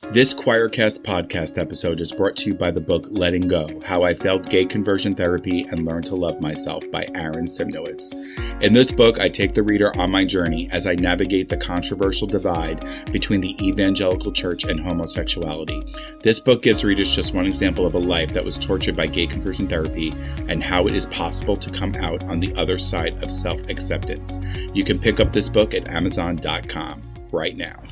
This Choircast podcast episode is brought to you by the book Letting Go, How I Failed Gay Conversion Therapy and Learned to Love Myself by Aaron Simnowitz. In this book, I take the reader on my journey as I navigate the controversial divide between the evangelical church and homosexuality. This book gives readers just one example of a life that was tortured by gay conversion therapy and how it is possible to come out on the other side of self-acceptance. You can pick up this book at Amazon.com right now.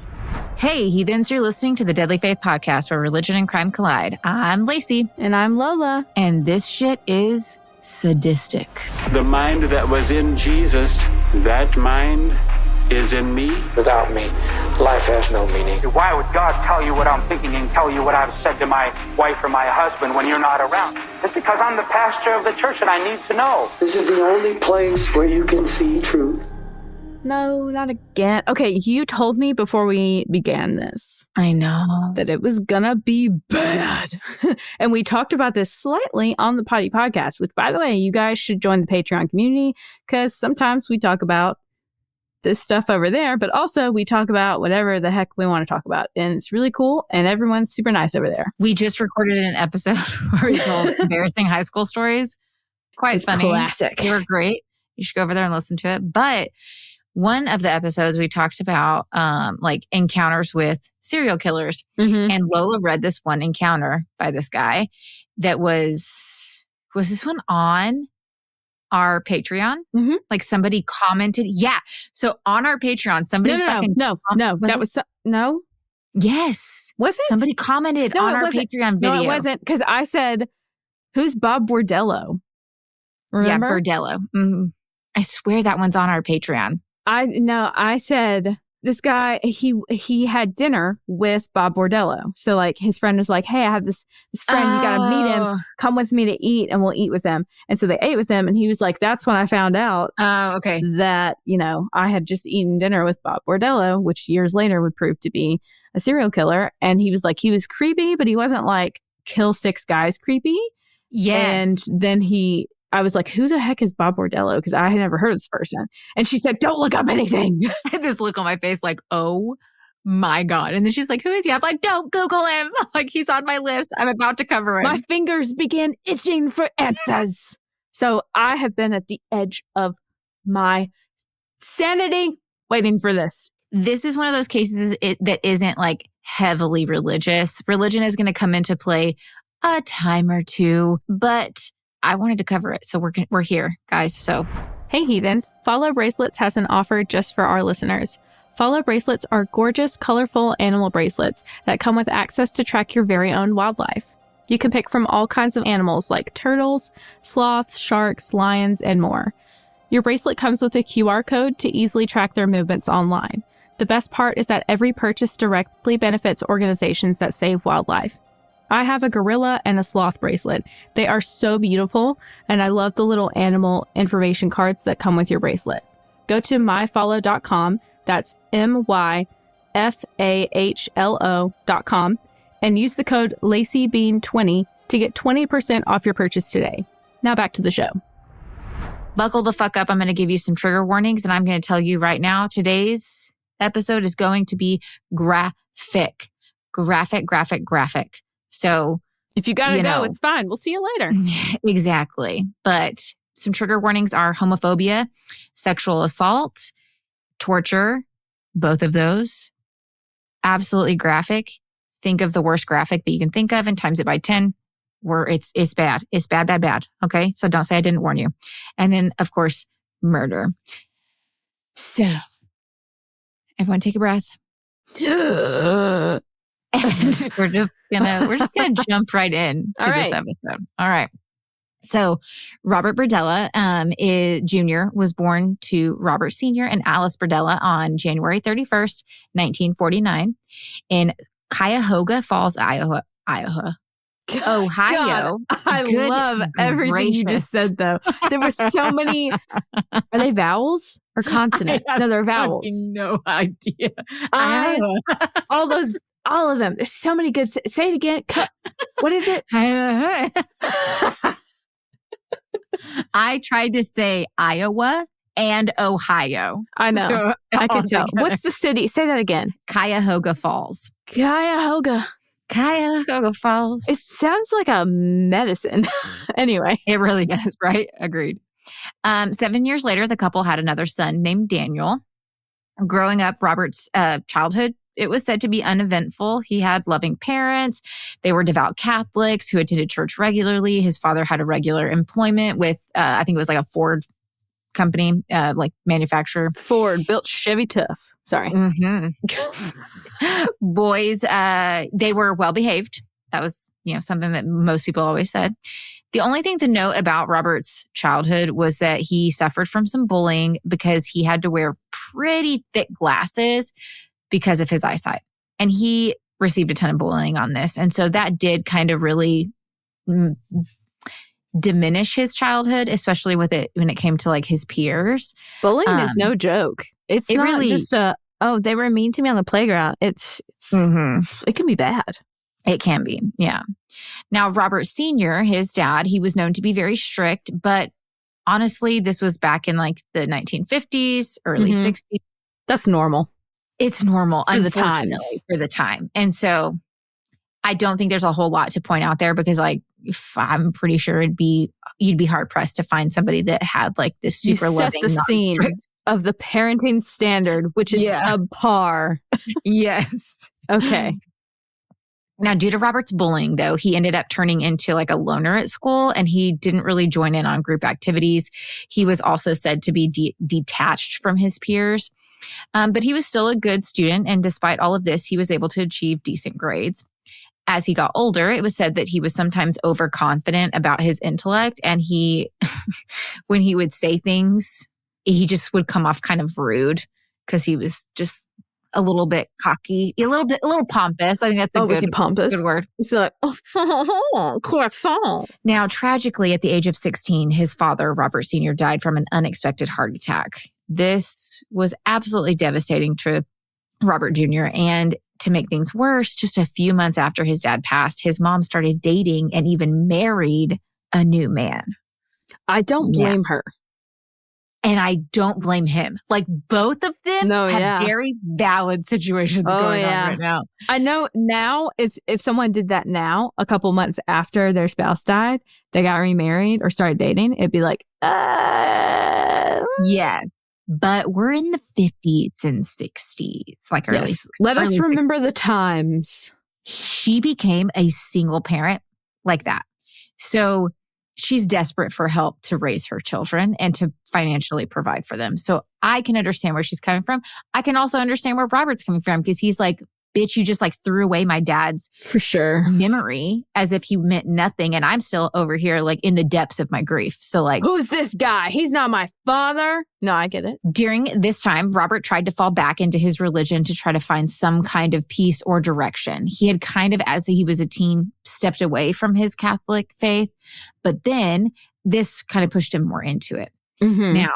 Hey, heathens, you're listening to the Deadly Faith Podcast where religion and crime collide. I'm Lacey. And I'm Lola. And this shit is sadistic. The mind that was in Jesus, that mind is in me. Without me, life has no meaning. Why would God tell you what I'm thinking and tell you what I've said to my wife or my husband when you're not around? It's because I'm the pastor of the church and I need to know. This is the only place where you can see truth. No, not again. Okay, you told me before we began this. I know. That it was gonna be bad. And we talked about this slightly on the Potty Podcast, which, by the way, you guys should join the Patreon community because sometimes we talk about this stuff over there, but also we talk about whatever the heck we want to talk about. And it's really cool, and everyone's super nice over there. We just recorded an episode where we told embarrassing high school stories. Quite funny. Classic. They were great. You should go over there and listen to it. But one of the episodes we talked about like encounters with serial killers. Mm-hmm. And Lola read this one encounter by this guy that was this one on our Patreon? Mm-hmm. Like somebody commented. Yeah. So on our Patreon, somebody No. Yes. Was it? Somebody commented on our Patreon video. No, it wasn't. Because I said, who's Bob Berdella? Remember? Yeah, Berdella. Mm-hmm. I swear that one's on our Patreon. I said this guy, he had dinner with Bob Berdella. So like his friend was like, hey, I have this friend, you got to meet him. Come with me to eat and we'll eat with him. And so they ate with him and he was like, that's when I found out that, I had just eaten dinner with Bob Berdella, which years later would prove to be a serial killer. And he was like, he was creepy, but he wasn't like kill 6 guys creepy. Yes. And then I was like, who the heck is Bob Berdella? Because I had never heard of this person. And she said, don't look up anything. I had this look on my face like, oh my God. And then she's like, who is he? I'm like, don't Google him. Like, he's on my list. I'm about to cover him. My fingers began itching for answers. So I have been at the edge of my sanity waiting for this. This is one of those cases that isn't like heavily religious. Religion is going to come into play a time or two, but I wanted to cover it, so we're here, guys. So, hey, heathens! Fahlo Bracelets has an offer just for our listeners. Fahlo Bracelets are gorgeous, colorful animal bracelets that come with access to track your very own wildlife. You can pick from all kinds of animals like turtles, sloths, sharks, lions, and more. Your bracelet comes with a QR code to easily track their movements online. The best part is that every purchase directly benefits organizations that save wildlife. I have a gorilla and a sloth bracelet. They are so beautiful, and I love the little animal information cards that come with your bracelet. Go to myfahlo.com, that's myfahlo.com, and use the code LaceyBean20 to get 20% off your purchase today. Now back to the show. Buckle the fuck up. I'm going to give you some trigger warnings, and I'm going to tell you right now, today's episode is going to be graphic. Graphic. So if you got to go, it's fine. We'll see you later. Exactly. But some trigger warnings are homophobia, sexual assault, torture, both of those. Absolutely graphic. Think of the worst graphic that you can think of and times it by 10. Where it's bad. It's bad. Okay? So don't say I didn't warn you. And then, of course, murder. So, everyone take a breath. And we're just gonna jump right in to this episode. All right. So Robert Berdella Jr. was born to Robert Sr. and Alice Berdella on January 31st, 1949 in Cuyahoga Falls, Ohio. God, I love everything you just said, though. There were so many. Are they vowels or consonants? No, they're vowels. No idea. All of them. There's so many good. Say it again. What is it? I tried to say Iowa and Ohio. I know. So, I could tell. What's the city? Say that again. Cuyahoga Falls. Cuyahoga Falls. It sounds like a medicine. Anyway. It really does, right? Agreed. 7 years later, the couple had another son named Daniel. Growing up, Robert's childhood, it was said to be uneventful. He had loving parents. They were devout Catholics who attended church regularly. His father had a regular employment with, I think it was like a Ford company, like manufacturer. Ford built Chevy Tough. Sorry. Mm-hmm. Boys, they were well behaved. That was, something that most people always said. The only thing to note about Robert's childhood was that he suffered from some bullying because he had to wear pretty thick glasses because of his eyesight. And he received a ton of bullying on this. And so that did kind of really diminish his childhood, especially with it when it came to like his peers. Bullying is no joke. It's not really just they were mean to me on the playground. It can be bad. It can be, yeah. Now, Robert Sr., his dad, he was known to be very strict, but honestly, this was back in like the 1950s, early 60s. That's normal. It's normal, for the time. And so I don't think there's a whole lot to point out there because like I'm pretty sure you'd be hard pressed to find somebody that had like this super loving, the scene of the parenting standard, which is subpar. Yes. Okay. Now, due to Robert's bullying, though, he ended up turning into like a loner at school and he didn't really join in on group activities. He was also said to be detached from his peers. But he was still a good student. And despite all of this, he was able to achieve decent grades. As he got older, it was said that he was sometimes overconfident about his intellect. And when he would say things, he just would come off kind of rude because he was just a little bit cocky, a little pompous. I think that's a good word. He's like, croissant. Now, tragically, at the age of 16, his father, Robert Sr., died from an unexpected heart attack. This was absolutely devastating to Robert Jr. And to make things worse, just a few months after his dad passed, his mom started dating and even married a new man. I don't blame her. And I don't blame him. Like both of them have very valid situations going on right now. I know now if someone did that now, a couple months after their spouse died, they got remarried or started dating, it'd be like, yeah. But we're in the 50s and 60s, like early. Let us remember the times. She became a single parent like that. So she's desperate for help to raise her children and to financially provide for them. So I can understand where she's coming from. I can also understand where Robert's coming from because he's like, bitch, you just like threw away my dad's for sure memory as if he meant nothing. And I'm still over here like in the depths of my grief. So like, who's this guy? He's not my father. No, I get it. During this time, Robert tried to fall back into his religion to try to find some kind of peace or direction. He had kind of, as he was a teen, stepped away from his Catholic faith, but then this kind of pushed him more into it. Now,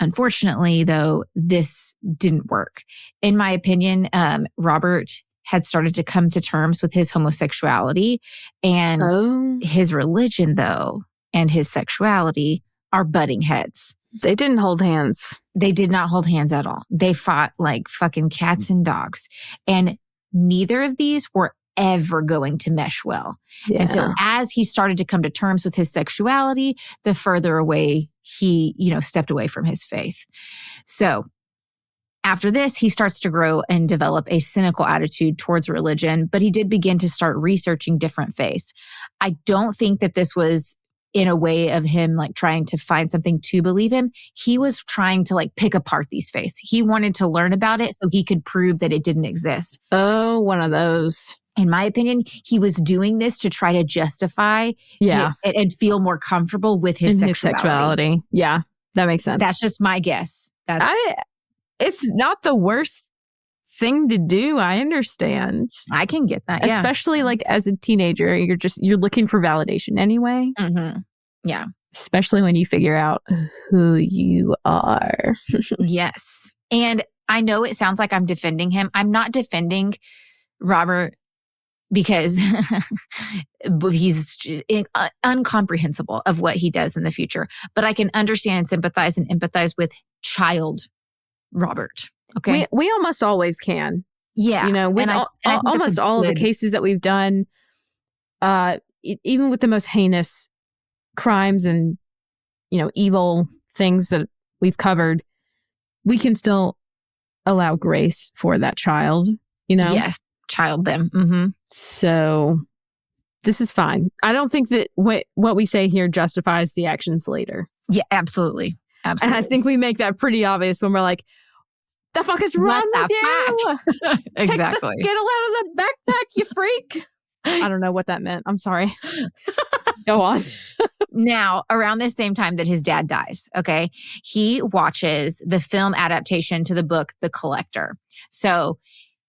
unfortunately, though, this didn't work. In my opinion, Robert had started to come to terms with his homosexuality and his religion, though, and his sexuality are butting heads. They didn't hold hands. They did not hold hands at all. They fought like fucking cats and dogs. And neither of these were ever going to mesh well. Yeah. And so as he started to come to terms with his sexuality, the further away he, stepped away from his faith. So after this, he starts to grow and develop a cynical attitude towards religion, but he did begin to start researching different faiths. I don't think that this was in a way of him like trying to find something to believe in. He was trying to like pick apart these faiths. He wanted to learn about it so he could prove that it didn't exist. Oh, one of those. In my opinion, he was doing this to try to justify and feel more comfortable with his sexuality. Yeah, that makes sense. That's just my guess. It's not the worst thing to do. I understand. I can get that. Especially like as a teenager, you're looking for validation anyway. Mm-hmm. Yeah. Especially when you figure out who you are. Yes. And I know it sounds like I'm defending him. I'm not defending Robert because he's incomprehensible of what he does in the future. But I can understand and sympathize and empathize with child Robert. Okay. We almost always can. Yeah. You know, with And I think that's almost a all of the good- cases that we've done, even with the most heinous crimes and, you know, evil things that we've covered, we can still allow grace for that child, you know? Yes. Child them. Mm-hmm. So this is fine. I don't think that what we say here justifies the actions later. Yeah, absolutely. And Absolutely. I think we make that pretty obvious when we're like, the fuck is wrong What with you? Exactly. Take the skittle out of the backpack, you freak. I don't know what that meant. I'm sorry. Go on. Now, around the same time that his dad dies, okay, he watches the film adaptation to the book, The Collector. So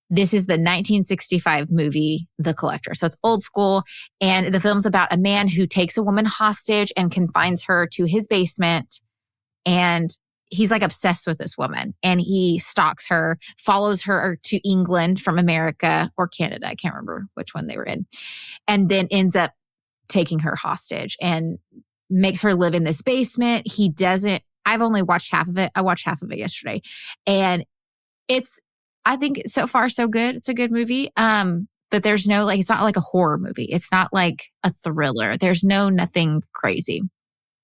this is the 1965 movie, The Collector. So it's old school. And the film's about a man who takes a woman hostage and confines her to his basement. And he's like obsessed with this woman. And he stalks her, follows her to England from America or Canada. I can't remember which one they were in. And then ends up taking her hostage and makes her live in this basement. He doesn't, I've only watched half of it. I watched half of it yesterday. And I think so far so good. It's a good movie. But there's no, like, it's not like a horror movie. It's not like a thriller. There's nothing crazy.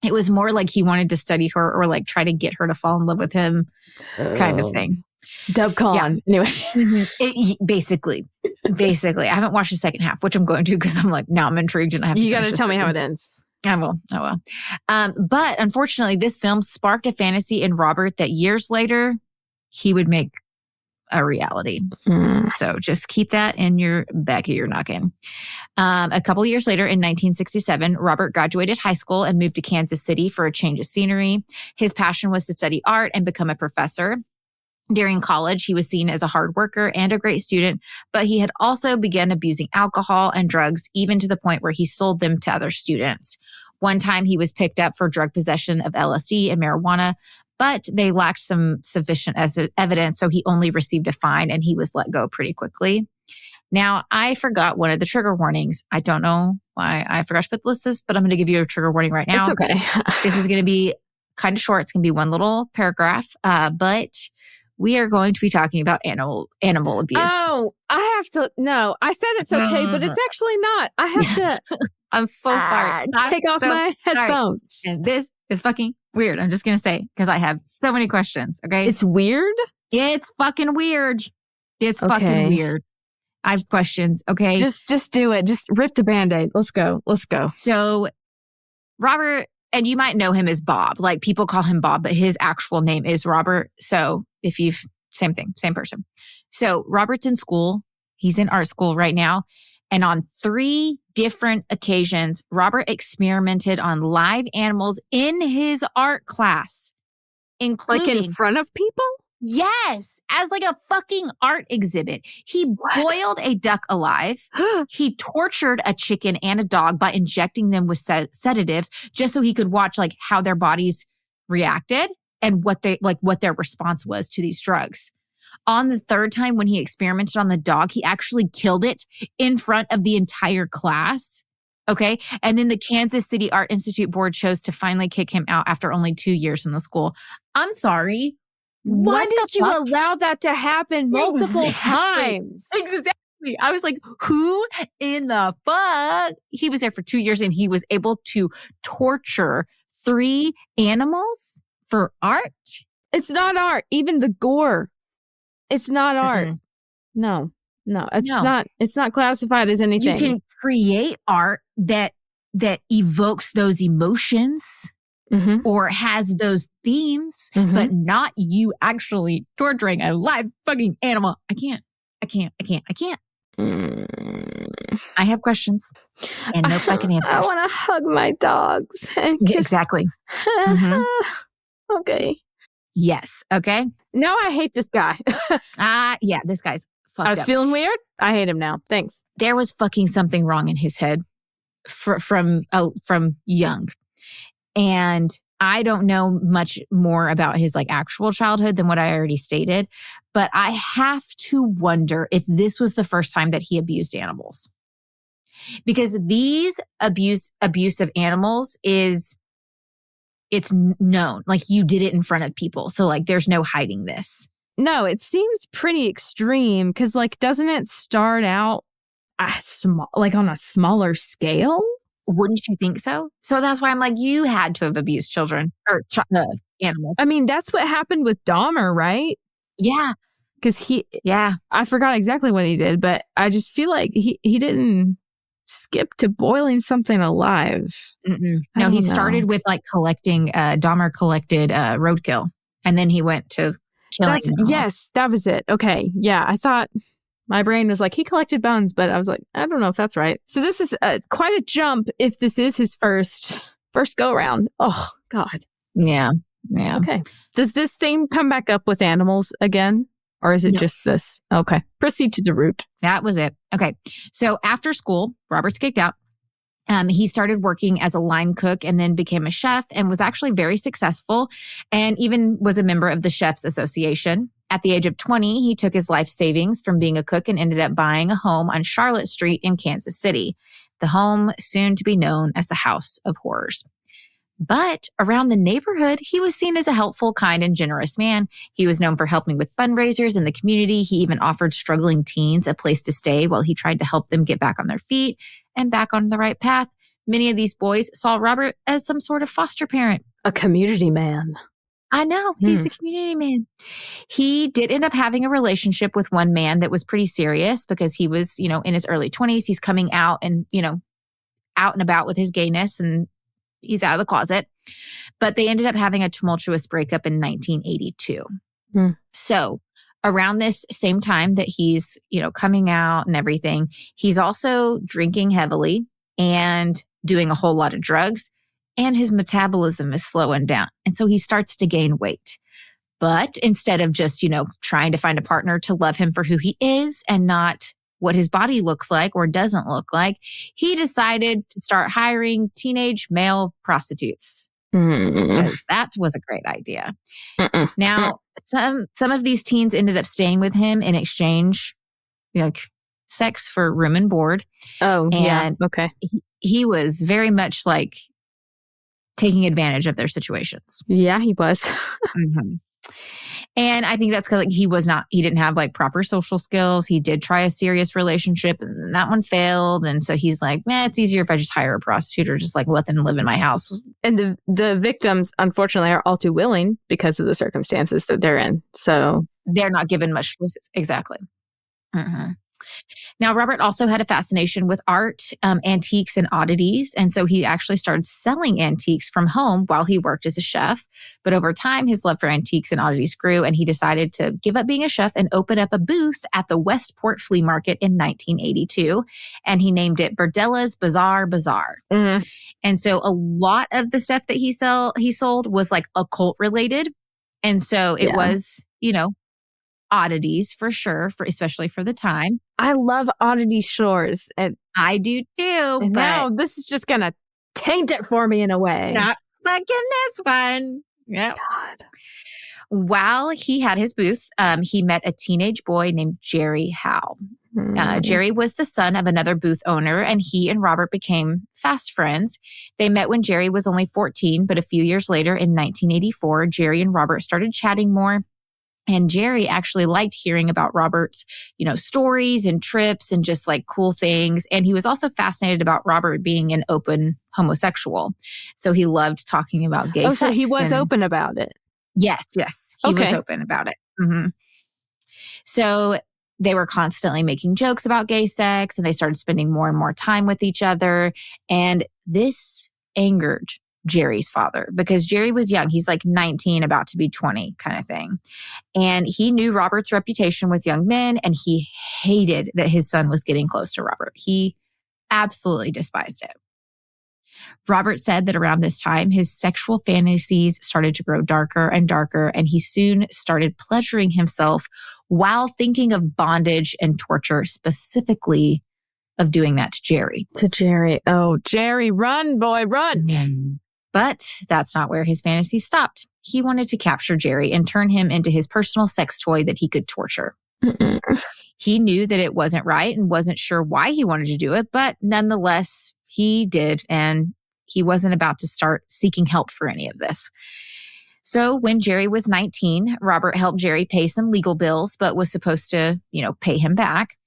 It was more like he wanted to study her or like try to get her to fall in love with him kind of thing. Dubcon. Yeah. Anyway. Mm-hmm. Basically. I haven't watched the second half, which I'm going to because I'm like, now I'm intrigued and I have to. You got to tell me how it ends. I will. But unfortunately, this film sparked a fantasy in Robert that years later he would make a reality. So just keep that in your back of your noggin. A couple years later, in 1967, Robert graduated high school and moved to Kansas City for a change of scenery. His passion was to study art and become a professor. During college, he was seen as a hard worker and a great student, but he had also begun abusing alcohol and drugs, even to the point where he sold them to other students. One time, he was picked up for drug possession of LSD and marijuana, but they lacked some sufficient evidence, so he only received a fine and he was let go pretty quickly. Now, I forgot one of the trigger warnings. I don't know why I forgot to put the list, but I'm going to give you a trigger warning right now. It's okay. This is going to be kind of short. It's going to be one little paragraph, but we are going to be talking about animal abuse. Oh, I have to. No, I said it's okay, but it's actually not. I have to. I'm so sorry. Take off my headphones. Sorry. And this is fucking weird. I'm just going to say, because I have so many questions. Okay. It's weird? It's fucking weird. It's fucking weird. I have questions. Okay. Just do it. Just rip the Band-Aid. Let's go. So Robert, and you might know him as Bob. Like people call him Bob, but his actual name is Robert. So same thing, same person. So Robert's in school. He's in art school right now. And on 3 different occasions, Robert experimented on live animals in his art class, including... Like in front of people? Yes, as like a fucking art exhibit. He boiled a duck alive. He tortured a chicken and a dog by injecting them with sedatives just so he could watch like how their bodies reacted and what their response was to these drugs. On the 3rd time when he experimented on the dog, he actually killed it in front of the entire class. Okay. And then the Kansas City Art Institute board chose to finally kick him out after only 2 years in the school. I'm sorry. Why did you allow that to happen multiple times? Exactly. I was like, who in the fuck? He was there for 2 years and he was able to torture 3 animals for art? It's not art. Even the gore. It's not art. No, it's not classified as anything. You can create art that evokes those emotions or has those themes, but not you actually torturing a live fucking animal. I can't. I have questions and no fucking answers. I want to hug my dogs and kiss. Exactly. Okay. Yes. Okay. Now I hate this guy. Yeah, this guy's fucked up. I was feeling weird. I hate him now. Thanks. There was fucking something wrong in his head from young. And I don't know much more about his like actual childhood than what I already stated, but I have to wonder if this was the first time that he abused animals. Because these abuse of animals it's known, like you did it in front of people. So like there's no hiding this. No, it seems pretty extreme because, like, doesn't it start out on a smaller scale? Wouldn't you think so? So that's why I'm like, you had to have abused children or animals. I mean, that's what happened with Dahmer, right? Yeah. Because Yeah. I forgot exactly what he did, but I just feel like he didn't skip to boiling something alive. No, he started with like collecting, Dahmer collected roadkill, and then he went to killing animals. Yes, that was it. Okay. Yeah, I thought my brain was like, he collected bones, but I was like, I don't know if that's right. So this is quite a jump if this is his first go around. Oh, God. Yeah. Yeah. Okay. Does this theme come back up with animals again? Or is it just this? Okay. Proceed to the root. That was it. Okay. So after school, Robert's kicked out. He started working as a line cook and then became a chef and was actually very successful and even was a member of the Chefs Association. At the age of 20, he took his life savings from being a cook and ended up buying a home on Charlotte Street in Kansas City, the home soon to be known as the House of Horrors. But around the neighborhood, he was seen as a helpful, kind, and generous man. He was known for helping with fundraisers in the community. He even offered struggling teens a place to stay while he tried to help them get back on their feet and back on the right path. Many of these boys saw Robert as some sort of foster parent. A community man. I know. He's a community man. He did end up having a relationship with one man that was pretty serious because he was, in his early 20s. He's coming out and, out and about with his gayness, and he's out of the closet. But they ended up having a tumultuous breakup in 1982. So around this same time that he's, coming out and everything, he's also drinking heavily and doing a whole lot of drugs, and his metabolism is slowing down. And so he starts to gain weight. But instead of just, trying to find a partner to love him for who he is and not what his body looks like or doesn't look like, he decided to start hiring teenage male prostitutes. Because that was a great idea. Now, some of these teens ended up staying with him in exchange, like sex for room and board. Oh, and yeah. Okay. He was very much like taking advantage of their situations. Yeah, he was. And I think that's because he didn't have like proper social skills. He did try a serious relationship and that one failed. And so he's like, it's easier if I just hire a prostitute or just like let them live in my house. And the victims, unfortunately, are all too willing because of the circumstances that they're in. So they're not given much choices. Exactly. Now, Robert also had a fascination with art, antiques, and oddities. And so he actually started selling antiques from home while he worked as a chef. But over time, his love for antiques and oddities grew, and he decided to give up being a chef and open up a booth at the Westport Flea Market in 1982. And he named it Berdella's Bizarre Bazaar. And so a lot of the stuff that he sold was like occult related. And so it was, oddities for sure, especially for the time. I love oddity stores. And I do too. But now this is just going to taint it for me in a way. Not like in this one. Yep. God. While he had his booth, he met a teenage boy named Jerry Howe. Jerry was the son of another booth owner, and he and Robert became fast friends. They met when Jerry was only 14, but a few years later in 1984, Jerry and Robert started chatting more. And Jerry actually liked hearing about Robert's, stories and trips and just like cool things. And he was also fascinated about Robert being an open homosexual. So he loved talking about gay sex. So he was open about it. Yes. He was open about it. So they were constantly making jokes about gay sex, and they started spending more and more time with each other. And this angered Jerry's father because Jerry was young. He's like 19, about to be 20 kind of thing. And he knew Robert's reputation with young men, and he hated that his son was getting close to Robert. He absolutely despised it. Robert said that around this time, his sexual fantasies started to grow darker and darker, and he soon started pleasuring himself while thinking of bondage and torture, specifically of doing that to Jerry. Oh, Jerry, run, boy, run. But that's not where his fantasy stopped. He wanted to capture Jerry and turn him into his personal sex toy that he could torture. He knew that it wasn't right and wasn't sure why he wanted to do it, but nonetheless, he did, and he wasn't about to start seeking help for any of this. So when Jerry was 19, Robert helped Jerry pay some legal bills, but was supposed to, pay him back.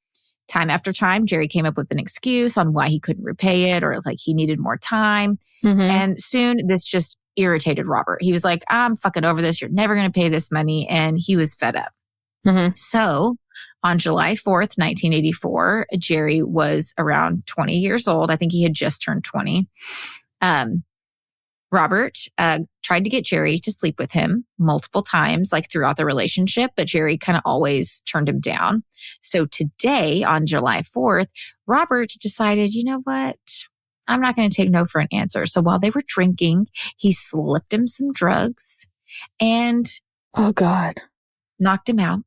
Time after time, Jerry came up with an excuse on why he couldn't repay it or like he needed more time. Mm-hmm. And soon this just irritated Robert. He was like, I'm fucking over this. You're never going to pay this money. And he was fed up. Mm-hmm. So on July 4th, 1984, Jerry was around 20 years old. I think he had just turned 20. Robert tried to get Jerry to sleep with him multiple times, like throughout the relationship, but Jerry kind of always turned him down. So today, on July 4th, Robert decided, you know what? I'm not going to take no for an answer. So while they were drinking, he slipped him some drugs and oh God, knocked him out.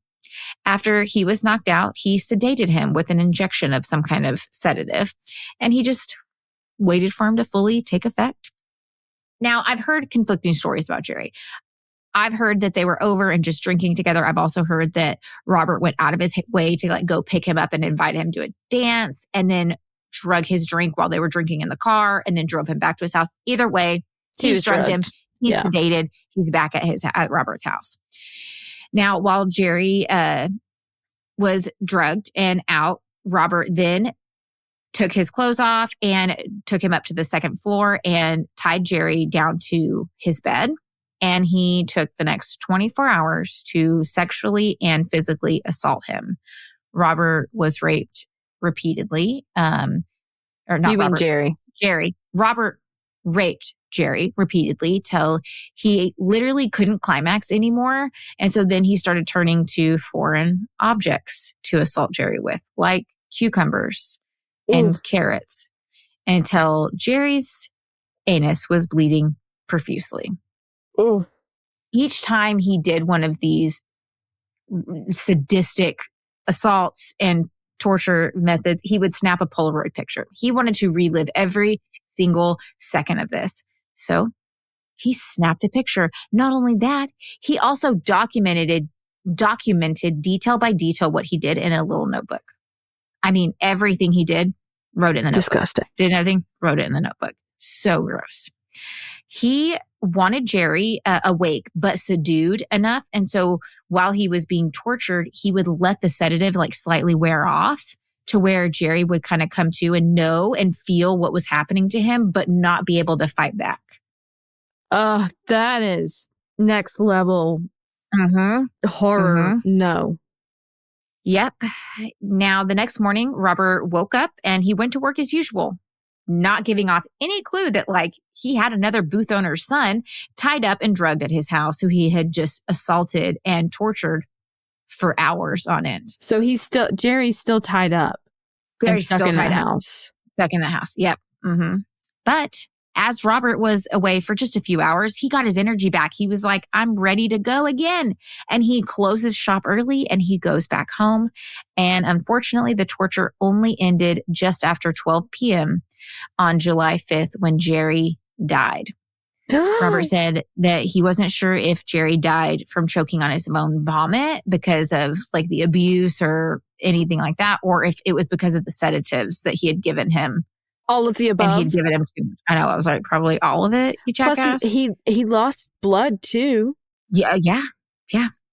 After he was knocked out, he sedated him with an injection of some kind of sedative, and he just waited for him to fully take effect. Now, I've heard conflicting stories about Jerry. I've heard that they were over and just drinking together. I've also heard that Robert went out of his way to go pick him up and invite him to a dance and then drug his drink while they were drinking in the car and then drove him back to his house. Either way, he's drugged him. He's sedated. He's back at Robert's house. Now, while Jerry was drugged and out, Robert then took his clothes off and took him up to the second floor and tied Jerry down to his bed. And he took the next 24 hours to sexually and physically assault him. Robert was raped repeatedly. Jerry? Jerry. Robert raped Jerry repeatedly till he literally couldn't climax anymore. And so then he started turning to foreign objects to assault Jerry with, like cucumbers and carrots, until Jerry's anus was bleeding profusely. Ooh. Each time he did one of these sadistic assaults and torture methods, he would snap a Polaroid picture. He wanted to relive every single second of this. So he snapped a picture. Not only that, he also documented detail by detail what he did in a little notebook. I mean, everything he did, wrote it in the notebook. Disgusting. Did anything, wrote it in the notebook. So gross. He wanted Jerry awake, but subdued enough. And so while he was being tortured, he would let the sedative slightly wear off to where Jerry would kind of come to and know and feel what was happening to him, but not be able to fight back. That is next level horror. No. Yep. Now, the next morning, Robert woke up and he went to work as usual, not giving off any clue that he had another booth owner's son tied up and drugged at his house who he had just assaulted and tortured for hours on end. So Jerry's still tied up. Jerry's stuck still in tied the up. house. Stuck in the house. Yep. Mm-hmm. But as Robert was away for just a few hours, he got his energy back. He was like, I'm ready to go again. And he closes shop early and he goes back home. And unfortunately, the torture only ended just after 12 p.m. on July 5th when Jerry died. Robert said that he wasn't sure if Jerry died from choking on his own vomit because of the abuse or anything like that, or if it was because of the sedatives that he had given him. All of the above. And he'd given him too much. I know. I was like, probably all of it, you jackass. Plus, he lost blood too. Yeah.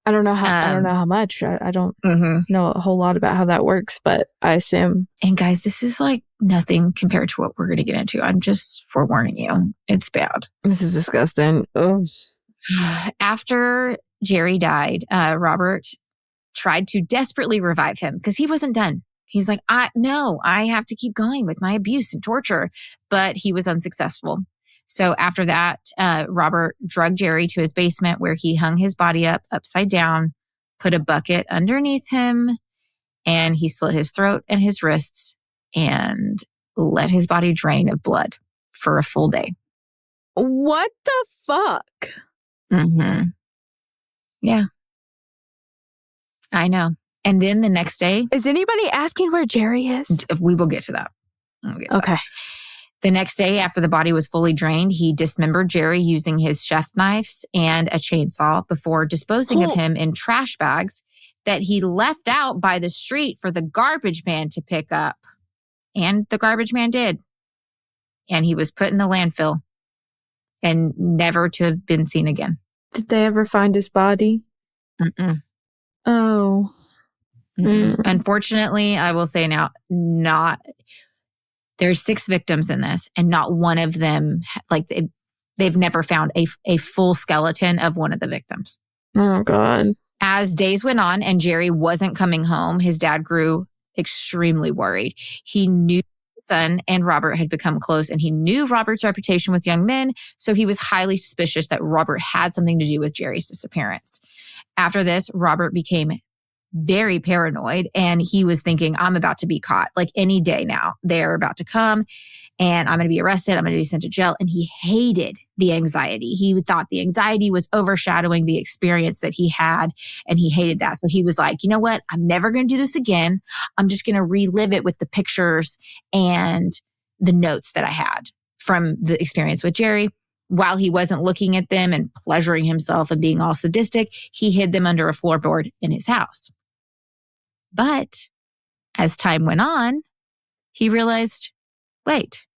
I don't know how much. I don't know a whole lot about how that works, but I assume. And guys, this is nothing compared to what we're going to get into. I'm just forewarning you. It's bad. This is disgusting. Oh. After Jerry died, Robert tried to desperately revive him because he wasn't done. He's like, I have to keep going with my abuse and torture. But he was unsuccessful. So after that, Robert drugged Jerry to his basement where he hung his body up upside down, put a bucket underneath him, and he slit his throat and his wrists and let his body drain of blood for a full day. What the fuck? Mm-hmm. Yeah. I know. And then the next day... Is anybody asking where Jerry is? We will get to that. Okay. The next day, after the body was fully drained, he dismembered Jerry using his chef knives and a chainsaw before disposing of him in trash bags that he left out by the street for the garbage man to pick up. And the garbage man did. And he was put in a landfill and never to have been seen again. Did they ever find his body? Mm-mm. Oh. Unfortunately, I will say now, there's 6 victims in this, and not one of them, like they've never found a full skeleton of one of the victims. Oh, God. As days went on and Jerry wasn't coming home, his dad grew extremely worried. He knew his son and Robert had become close, and he knew Robert's reputation with young men, so he was highly suspicious that Robert had something to do with Jerry's disappearance. After this, Robert became very paranoid, and he was thinking, I'm about to be caught. Like any day now, they're about to come and I'm going to be arrested. I'm going to be sent to jail. And he hated the anxiety. He thought the anxiety was overshadowing the experience that he had, and he hated that. So he was like, you know what? I'm never going to do this again. I'm just going to relive it with the pictures and the notes that I had from the experience with Jerry. While he wasn't looking at them and pleasuring himself and being all sadistic, he hid them under a floorboard in his house. But as time went on, he realized, wait,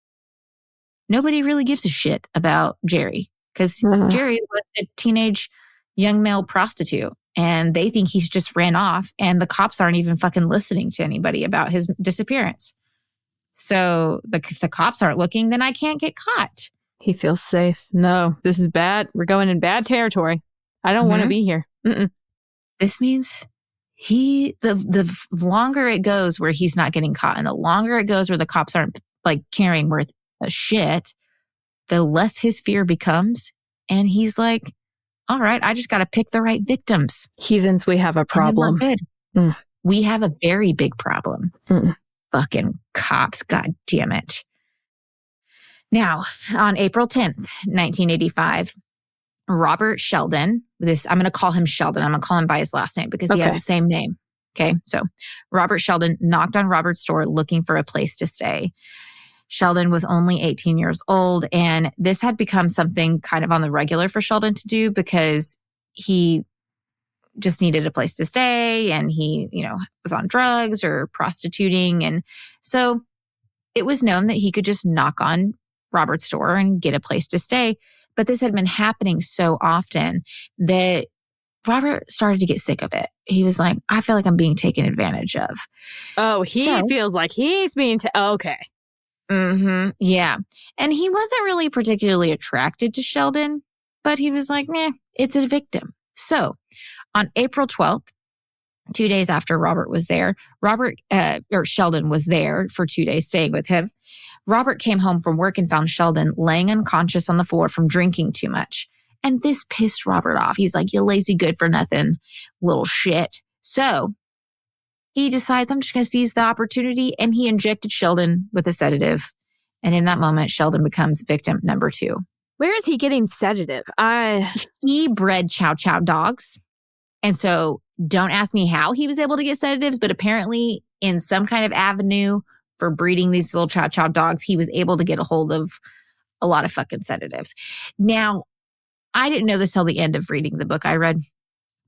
nobody really gives a shit about Jerry, because Jerry was a teenage young male prostitute, and they think he's just ran off, and the cops aren't even fucking listening to anybody about his disappearance. So if the cops aren't looking, then I can't get caught. He feels safe. No, this is bad. We're going in bad territory. I don't want to be here. This means the longer it goes where he's not getting caught, and the longer it goes where the cops aren't like caring worth a shit, the less his fear becomes. And he's like, all right, I just got to pick the right victims. Heathens, we have a problem. We're good. We have a very big problem. Fucking cops, god damn it. Now, on April 10th, 1985, Robert Sheldon, I'm going to call him Sheldon. I'm going to call him by his last name because he has the same name. Okay, so Robert Sheldon knocked on Robert's door looking for a place to stay. Sheldon was only 18 years old, and this had become something kind of on the regular for Sheldon to do because he just needed a place to stay, and he, was on drugs or prostituting. And so it was known that he could just knock on Robert's door and get a place to stay. But this had been happening so often that Robert started to get sick of it. He was like, I feel like I'm being taken advantage of. Oh, feels like he's being okay. Yeah. And he wasn't really particularly attracted to Sheldon, but he was like, it's a victim. So on April 12th, 2 days after Robert was there, Sheldon was there for 2 days staying with him. Robert came home from work and found Sheldon laying unconscious on the floor from drinking too much. And this pissed Robert off. He's like, you lazy good for nothing little shit. So he decides, I'm just going to seize the opportunity. And he injected Sheldon with a sedative. And in that moment, Sheldon becomes victim number 2. Where is he getting sedative? He bred chow chow dogs. And so don't ask me how he was able to get sedatives, but apparently in some kind of avenue for breeding these little chow chow dogs, he was able to get a hold of a lot of fucking sedatives. Now, I didn't know this till the end of reading the book I read,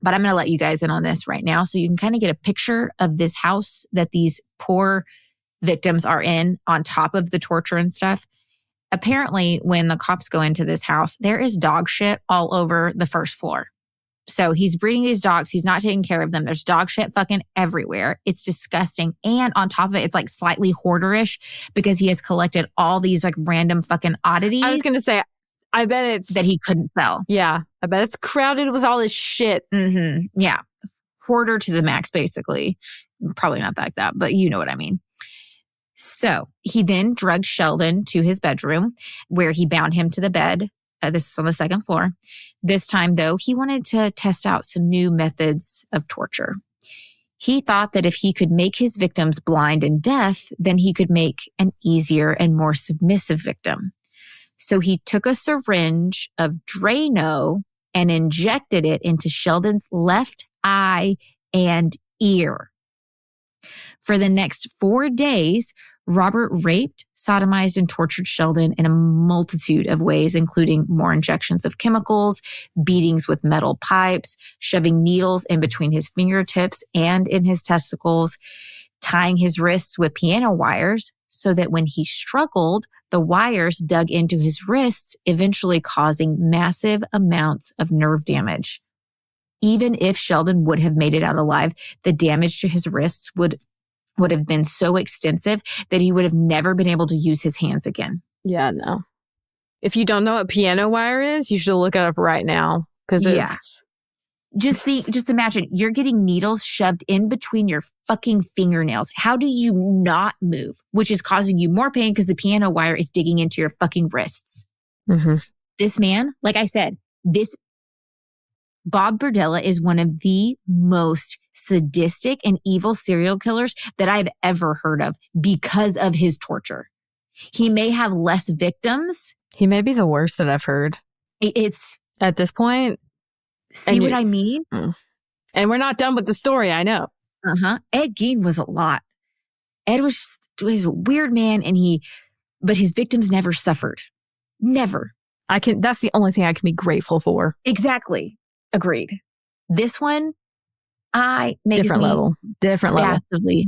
but I'm going to let you guys in on this right now so you can kind of get a picture of this house that these poor victims are in on top of the torture and stuff. Apparently, when the cops go into this house, there is dog shit all over the first floor. So he's breeding these dogs. He's not taking care of them. There's dog shit fucking everywhere. It's disgusting. And on top of it, it's like slightly hoarderish because he has collected all these like random fucking oddities. I was going to say, I bet it's... that he couldn't sell. Yeah. I bet it's crowded with all this shit. Yeah. Hoarder to the max, basically. Probably not like that, but you know what I mean. So he then drugged Sheldon to his bedroom where he bound him to the bed. This is on the second floor. This time, though, he wanted to test out some new methods of torture. He thought that if he could make his victims blind and deaf, then he could make an easier and more submissive victim. So he took a syringe of Drano and injected it into Sheldon's left eye and ear. For the next 4 days, Robert raped, sodomized, and tortured Sheldon in a multitude of ways, including more injections of chemicals, beatings with metal pipes, shoving needles in between his fingertips and in his testicles, tying his wrists with piano wires, so that when he struggled, the wires dug into his wrists, eventually causing massive amounts of nerve damage. Even if Sheldon would have made it out alive, the damage to his wrists would have been so extensive that he would have never been able to use his hands again. Yeah, no. If you don't know what piano wire is, you should look it up right now. Because it's... Just imagine, you're getting needles shoved in between your fucking fingernails. How do you not move? Which is causing you more pain because the piano wire is digging into your fucking wrists. Mm-hmm. This man, like I said, Bob Berdella is one of the most sadistic and evil serial killers that I've ever heard of because of his torture. He may have less victims. He may be the worst that I've heard. It's... At this point... See what I mean? And we're not done with the story, I know. Ed Gein was a lot. Ed was a weird man, but his victims never suffered. Never. That's the only thing I can be grateful for. Exactly. Agreed. This one, makes different me level. Different level. Massively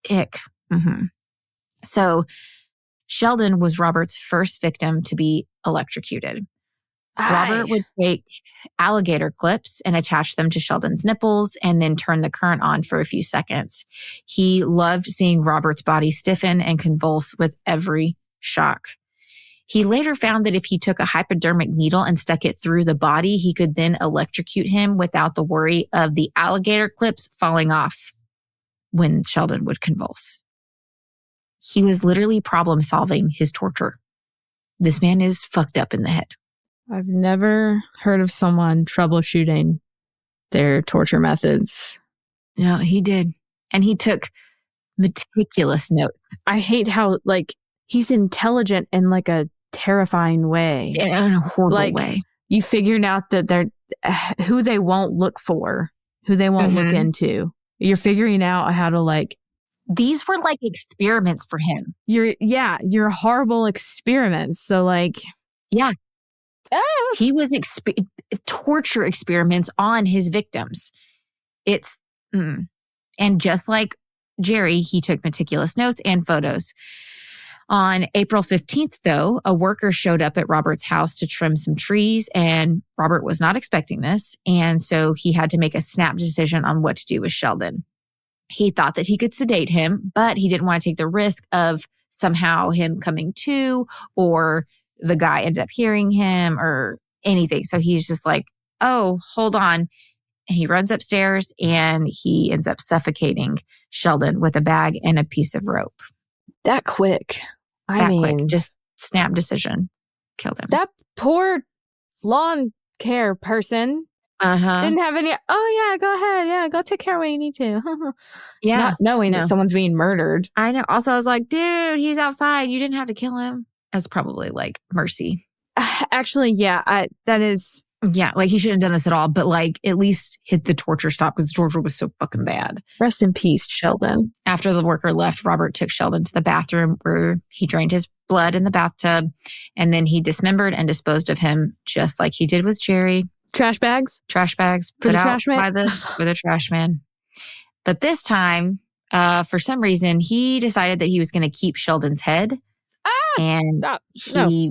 ick. Mm-hmm. So Sheldon was Robert's first victim to be electrocuted. Robert would take alligator clips and attach them to Sheldon's nipples and then turn the current on for a few seconds. He loved seeing Robert's body stiffen and convulse with every shock. He later found that if he took a hypodermic needle and stuck it through the body, he could then electrocute him without the worry of the alligator clips falling off when Sheldon would convulse. He was literally problem solving his torture. This man is fucked up in the head. I've never heard of someone troubleshooting their torture methods. No, he did. And he took meticulous notes. I hate how, he's intelligent in, a terrifying way. In a horrible way. You figured out that they're who they won't look for, who they won't look into. You're figuring out how to, These were, experiments for him. You're horrible experiments. So, Yeah. He was torture experiments on his victims. And just like Jerry, he took meticulous notes and photos. On April 15th, though, a worker showed up at Robert's house to trim some trees, and Robert was not expecting this. And so he had to make a snap decision on what to do with Sheldon. He thought that he could sedate him, but he didn't want to take the risk of somehow him coming to, or the guy ended up hearing him or anything. So he's just like, oh, hold on. And he runs upstairs and he ends I Sheldon with a bag and a piece of rope. That quick. Quick. Just snap decision. Killed him. That poor lawn care person didn't have any, go ahead. Yeah, go take care of what you need to. Yeah. Not knowing that someone's being murdered. I know. Also, I was like, dude, he's outside. You didn't have to kill him. That's probably mercy. Actually, yeah, that is. Yeah, he shouldn't have done this at all, but at least hit the torture stop because the torture was so fucking bad. Rest in peace, Sheldon. After the worker left, Robert took Sheldon to the bathroom where he drained his blood in the bathtub, and then he dismembered and disposed of him just like he did with Jerry. Trash bags for the trash man. For the trash man. But this time, for some reason, he decided that he was going to keep Sheldon's head. And he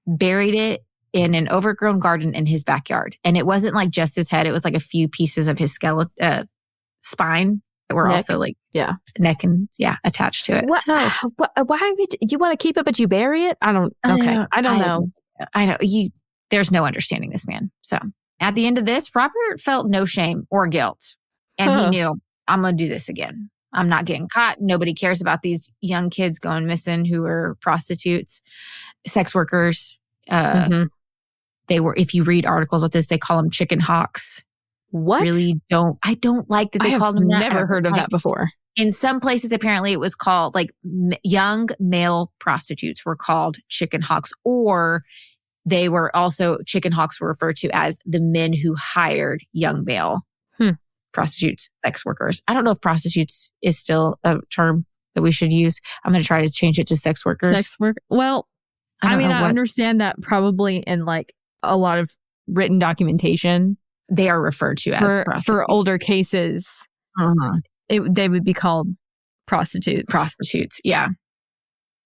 buried it in an overgrown garden in his backyard. And it wasn't just his head. It was a few pieces of his skeleton, spine that were also neck and attached to it. What? So, why would you want to keep it, but you bury it? I don't know. I know. There's no understanding this man. So at the end of this, Robert felt no shame or guilt. And he knew, I'm going to do this again. I'm not getting caught. Nobody cares about these young kids going missing who are prostitutes, sex workers. They were, if you read articles about this, they call them chicken hawks. What? I don't like that they called them that. I've never heard of that before. In some places, apparently it was called young male prostitutes were called chicken hawks, or they were also, chicken hawks were referred to as the men who hired young male prostitutes, sex workers. I don't know if prostitutes is still a term that we should use. I'm going to try to change it to sex workers. Sex work. Well, I understand that probably in a lot of written documentation. They are referred to as for older cases. They would be called prostitutes. Prostitutes, yeah.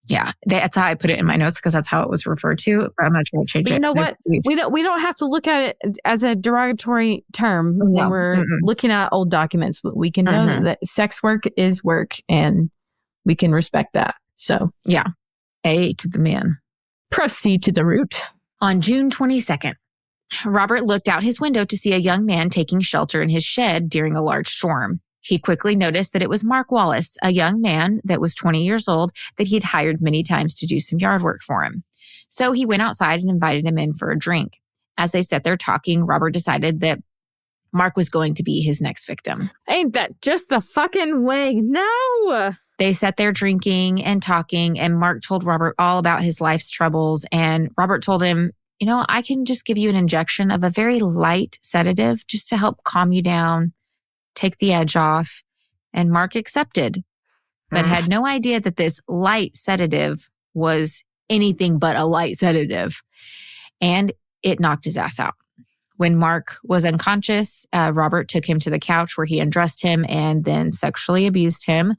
Yeah, that's how I put it in my notes because that's how it was referred to. But I'm not trying to change it. But you know what? We don't have to look at it as a derogatory term when we're looking at old documents. We can know that sex work is work, and we can respect that. So yeah, A to the man. Proceed to the root. On June 22nd, Robert looked out his window to see a young man taking shelter in his shed during a large storm. He quickly noticed that it was Mark Wallace, a young man that was 20 years old that he'd hired many times to do some yard work for him. So he went outside and invited him in for a drink. As they sat there talking, Robert decided that Mark was going to be his next victim. Ain't that just the fucking way? No! They sat there drinking and talking, and Mark told Robert all about his life's troubles. And Robert told him, you know, I can just give you an injection of a very light sedative just to help calm you down, take the edge off. And Mark accepted, but had no idea that this light sedative was anything but a light sedative. And it knocked his ass out. When Mark was unconscious, Robert took him to the couch where he undressed him and then sexually abused him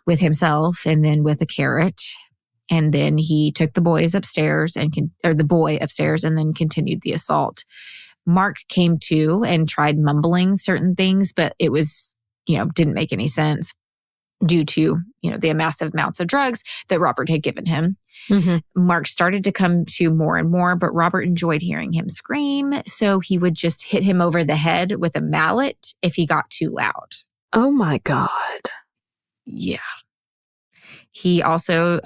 with himself and then with a carrot. And then he took the boy upstairs and then continued the assault. Mark came to and tried mumbling certain things, but it was, didn't make any sense due to, the massive amounts of drugs that Robert had given him. Mark started to come to more and more, but Robert enjoyed hearing him scream. So he would just hit him over the head with a mallet if he got too loud. Oh my God. Yeah. He also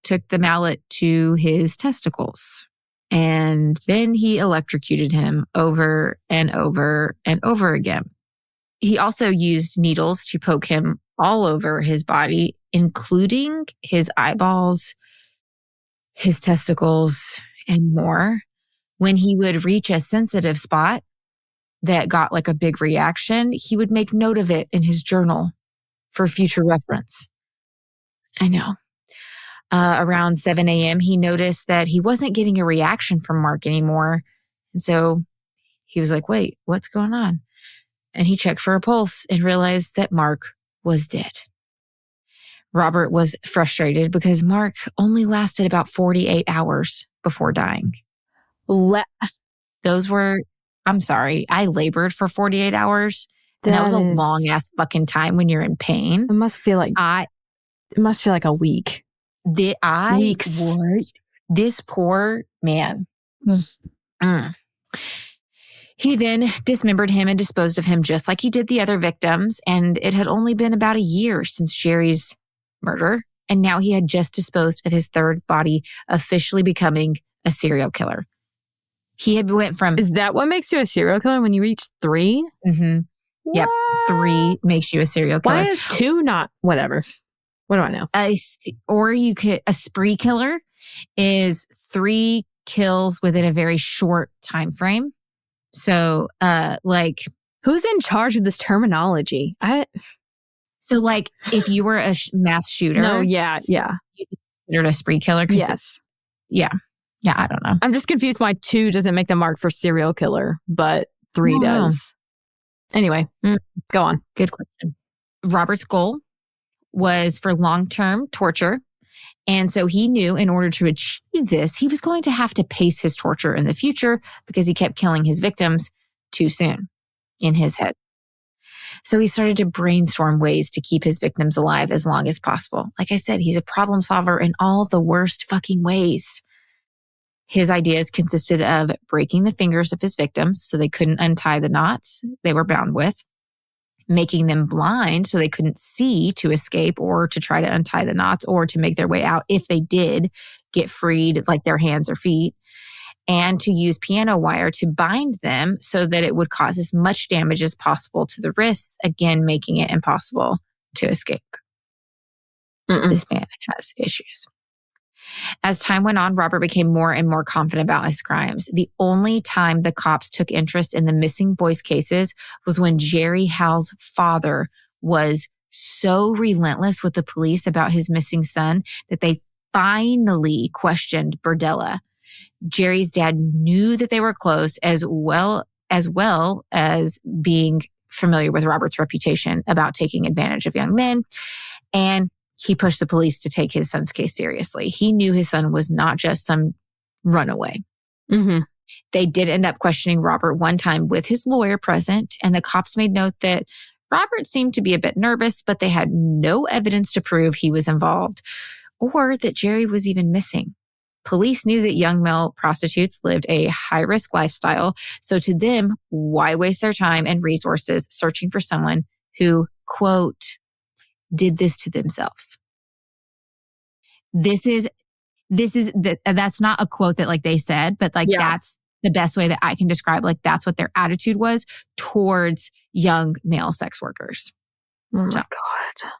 took the mallet to his testicles. And then he electrocuted him over and over and over again. He also used needles to poke him all over his body, including his eyeballs, his testicles, and more. When he would reach a sensitive spot that got like a big reaction, he would make note of it in his journal for future reference. I know. Around 7 a.m., he noticed that he wasn't getting a reaction from Mark anymore. And so he was like, wait, what's going on? And he checked for a pulse and realized that Mark was dead. Robert was frustrated because Mark only lasted about 48 hours before dying. I'm sorry, I labored for 48 hours. And that was a long ass fucking time when you're in pain. It must feel like a week. Weeks. What? This poor man. He then dismembered him and disposed of him just like he did the other victims. And it had only been about a year since Jerry's murder. And now he had just disposed of his third body, officially becoming a serial killer. He had went from... Is that what makes you a serial killer when you reach 3? Mm-hmm. Yep. 3 makes you a serial killer. Why is 2 not... Whatever. What do I know? A spree killer is 3 kills within a very short time frame. So, who's in charge of this terminology? So, if you were a mass shooter. No, yeah. You'd be considered a spree killer. Yes. Yeah, I don't know. I'm just confused why 2 doesn't make the mark for serial killer, but 3 does. Anyway, go on. Good question. Robert's goal was for long-term torture. And so he knew in order to achieve this, he was going to have to pace his torture in the future because he kept killing his victims too soon in his head. So he started to brainstorm ways to keep his victims alive as long as possible. Like I said, he's a problem solver in all the worst fucking ways. His ideas consisted of breaking the fingers of his victims so they couldn't untie the knots they were bound with, making them blind so they couldn't see to escape or to try to untie the knots or to make their way out if they did get freed, like their hands or feet, and to use piano wire to bind them so that it would cause as much damage as possible to the wrists, again, making it impossible to escape. This man has issues. As time went on, Robert became more and more confident about his crimes. The only time the cops took interest in the missing boys' cases was when Jerry Hal's father was so relentless with the police about his missing son that they finally questioned Berdella. Jerry's dad knew that they were close as well as being familiar with Robert's reputation about taking advantage of young men. And he pushed the police to take his son's case seriously. He knew his son was not just some runaway. Mm-hmm. They did end up questioning Robert one time with his lawyer present, and the cops made note that Robert seemed to be a bit nervous, but they had no evidence to prove he was involved or that Jerry was even missing. Police knew that young male prostitutes lived a high-risk lifestyle, so to them, why waste their time and resources searching for someone who, quote, did this to themselves? That's not a quote that like they said, but like that's the best way that I can describe, like that's what their attitude was towards young male sex workers. Oh my God.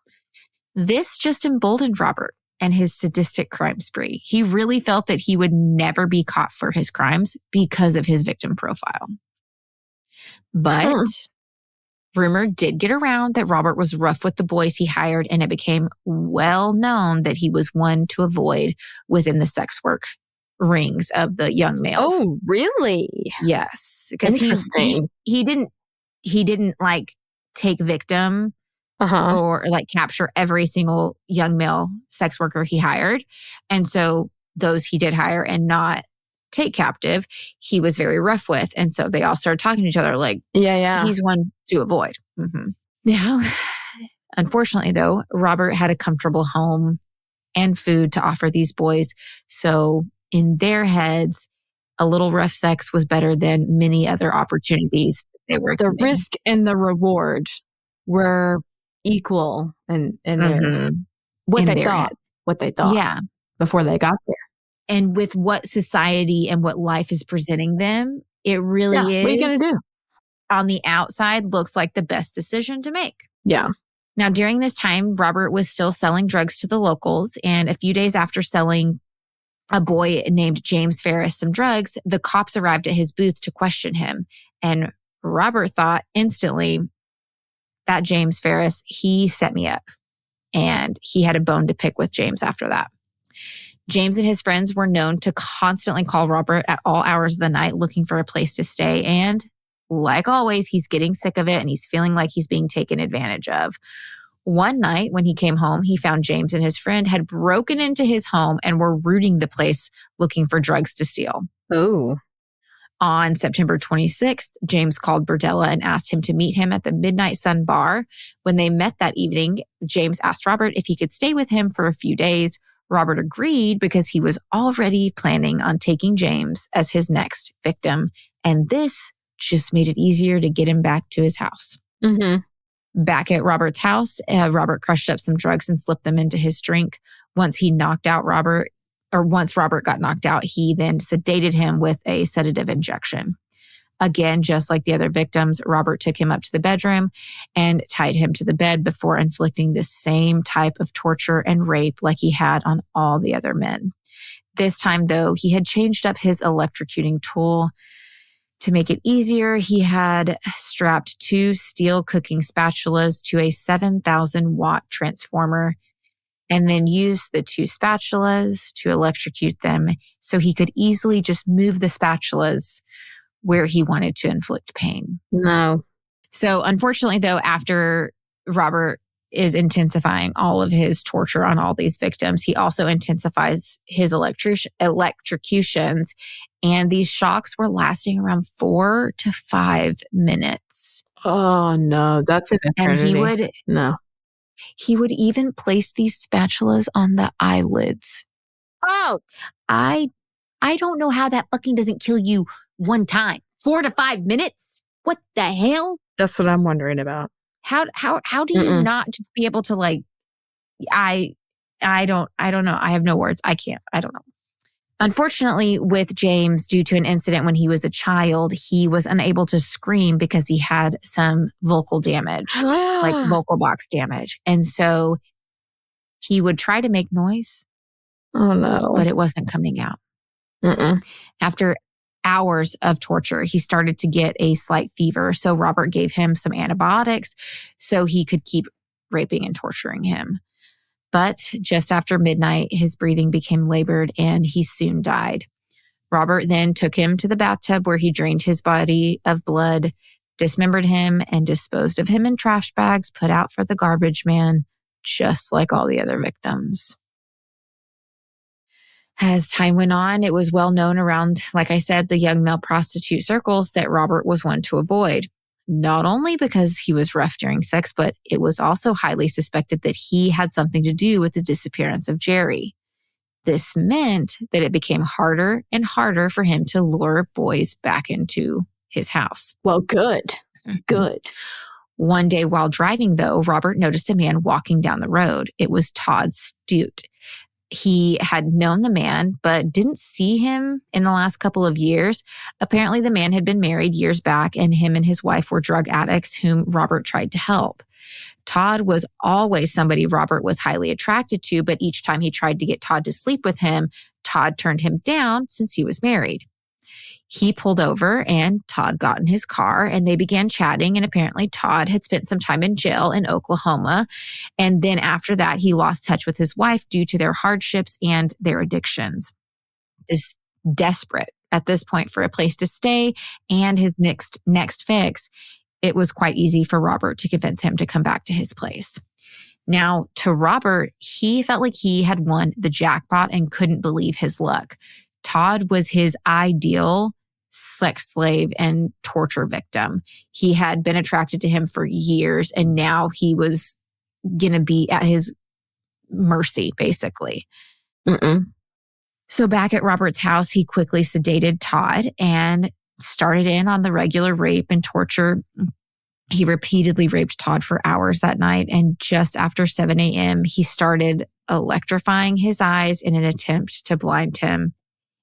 This just emboldened Robert and his sadistic crime spree. He really felt that he would never be caught for his crimes because of his victim profile. But rumor did get around that Robert was rough with the boys he hired, and it became well known that he was one to avoid within the sex work rings of the young males. Oh, really? Yes. Because he didn't like take victim or like capture every single young male sex worker he hired. And so those he did hire and not take captive, he was very rough with. And so they all started talking to each other like, he's one to avoid. Mm-hmm. Now, unfortunately though, Robert had a comfortable home and food to offer these boys. So in their heads, a little rough sex was better than many other opportunities they were the getting. risk and the reward were equal in what they thought Yeah. before they got there. And with what society and what life is presenting them, it really is. What are you going to do? On the outside, looks like the best decision to make. Yeah. Now, during this time, Robert was still selling drugs to the locals. And a few days after selling a boy named James Ferris some drugs, the cops arrived at his booth to question him. And Robert thought instantly, that James Ferris, he set me up. And he had a bone to pick with James after that. James and his friends were known to constantly call Robert at all hours of the night looking for a place to stay. And like always, he's getting sick of it and he's feeling like he's being taken advantage of. One night when he came home, he found James and his friend had broken into his home and were rooting the place looking for drugs to steal. Oh. On September 26th, James called Berdella and asked him to meet him at the Midnight Sun bar. When they met that evening, James asked Robert if he could stay with him for a few days. Robert agreed because he was already planning on taking James as his next victim. And this just made it easier to get him back to his house. Mm-hmm. Back at Robert's house, Robert crushed up some drugs and slipped them into his drink. Once Robert got knocked out, he then sedated him with a sedative injection. Again, just like the other victims, Robert took him up to the bedroom and tied him to the bed before inflicting the same type of torture and rape like he had on all the other men. This time, though, he had changed up his electrocuting tool. To make it easier, he had strapped 2 steel cooking spatulas to a 7,000-watt transformer and then used the 2 spatulas to electrocute them so he could easily just move the spatulas where he wanted to inflict pain. No. So unfortunately, though, after Robert is intensifying all of his torture on all these victims, he also intensifies his electrocutions. And these shocks were lasting around 4 to 5 minutes. Oh, no. That's an eternity. And he would even place these spatulas on the eyelids. Oh! I don't know how that fucking doesn't kill you one time. 4 to 5 minutes? What the hell? That's what I'm wondering about. How do you not just be able to like, I don't know. I have no words. I don't know. Unfortunately, with James, due to an incident when he was a child, he was unable to scream because he had some vocal damage, like vocal box damage. And so he would try to make noise. Oh, no. But it wasn't coming out. After hours of torture, he started to get a slight fever. So Robert gave him some antibiotics so he could keep raping and torturing him. But just after midnight, his breathing became labored and he soon died. Robert then took him to the bathtub where he drained his body of blood, dismembered him, and disposed of him in trash bags put out for the garbage man just like all the other victims. As time went on, it was well known around, like I said, the young male prostitute circles that Robert was one to avoid. Not only because he was rough during sex, but it was also highly suspected that he had something to do with the disappearance of Jerry. This meant that it became harder and harder for him to lure boys back into his house. Well, good. Good. One day while driving, though, Robert noticed a man walking down the road. It was Todd Stute. He had known the man, but didn't see him in the last couple of years. Apparently, the man had been married years back, and him and his wife were drug addicts whom Robert tried to help. Todd was always somebody Robert was highly attracted to, but each time he tried to get Todd to sleep with him, Todd turned him down since he was married. He pulled over and Todd got in his car and they began chatting. And apparently Todd had spent some time in jail in Oklahoma. And then after that, he lost touch with his wife due to their hardships and their addictions. Is desperate at this point for a place to stay and his next fix. It was quite easy for Robert to convince him to come back to his place. Now, to Robert, he felt like he had won the jackpot and couldn't believe his luck. Todd was his ideal sex slave and torture victim. He had been attracted to him for years, and now he was going to be at his mercy, basically. So back at Robert's house, he quickly sedated Todd and started in on the regular rape and torture. He repeatedly raped Todd for hours that night, and just after 7 a.m., he started electrifying his eyes in an attempt to blind him.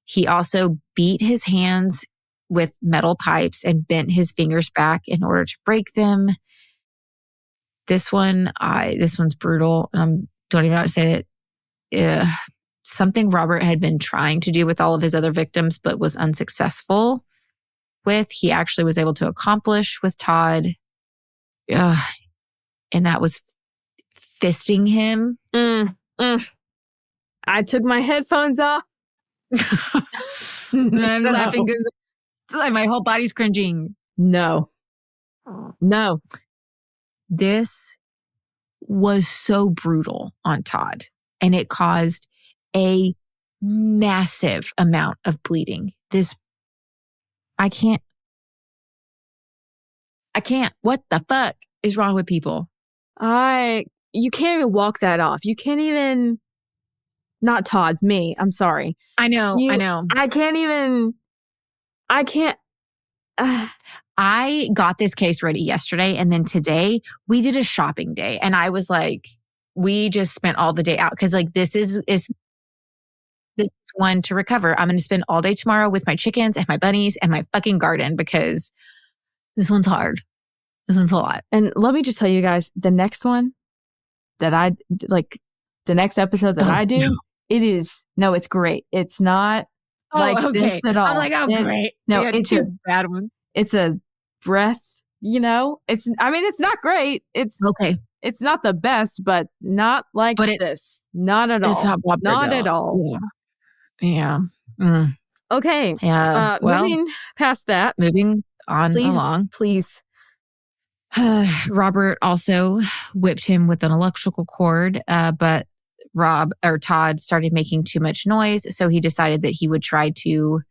He also beat his hands with metal pipes and bent his fingers back in order to break them. This one's brutal. Don't even know how to say it. Something Robert had been trying to do with all of his other victims, but was unsuccessful with. He actually was able to accomplish with Todd. And that was fisting him. I took my headphones off. I'm laughing because my whole body's cringing. No. This was so brutal on Todd, and it caused a massive amount of bleeding. I can't. What the fuck is wrong with people? You can't even walk that off. You can't even. Not Todd, me. I'm sorry. I know. I can't. I got this case ready yesterday, and then today we did a shopping day, and I was like, we just spent all the day out because like this is one to recover. I'm going to spend all day tomorrow with my chickens and my bunnies and my fucking garden because this one's hard. This one's a lot. And let me just tell you guys, the next one that the next episode that I do, it's great. It's not this at all. I'm like, great. No, it's a bad one. It's a breath, it's not great. It's okay. It's not the best, but not like this. Not at all. It's not at all. Yeah. Okay. Yeah. Moving past that. Moving on along. Please. Robert also whipped him with an electrical cord, but Todd started making too much noise, so he decided that he would try to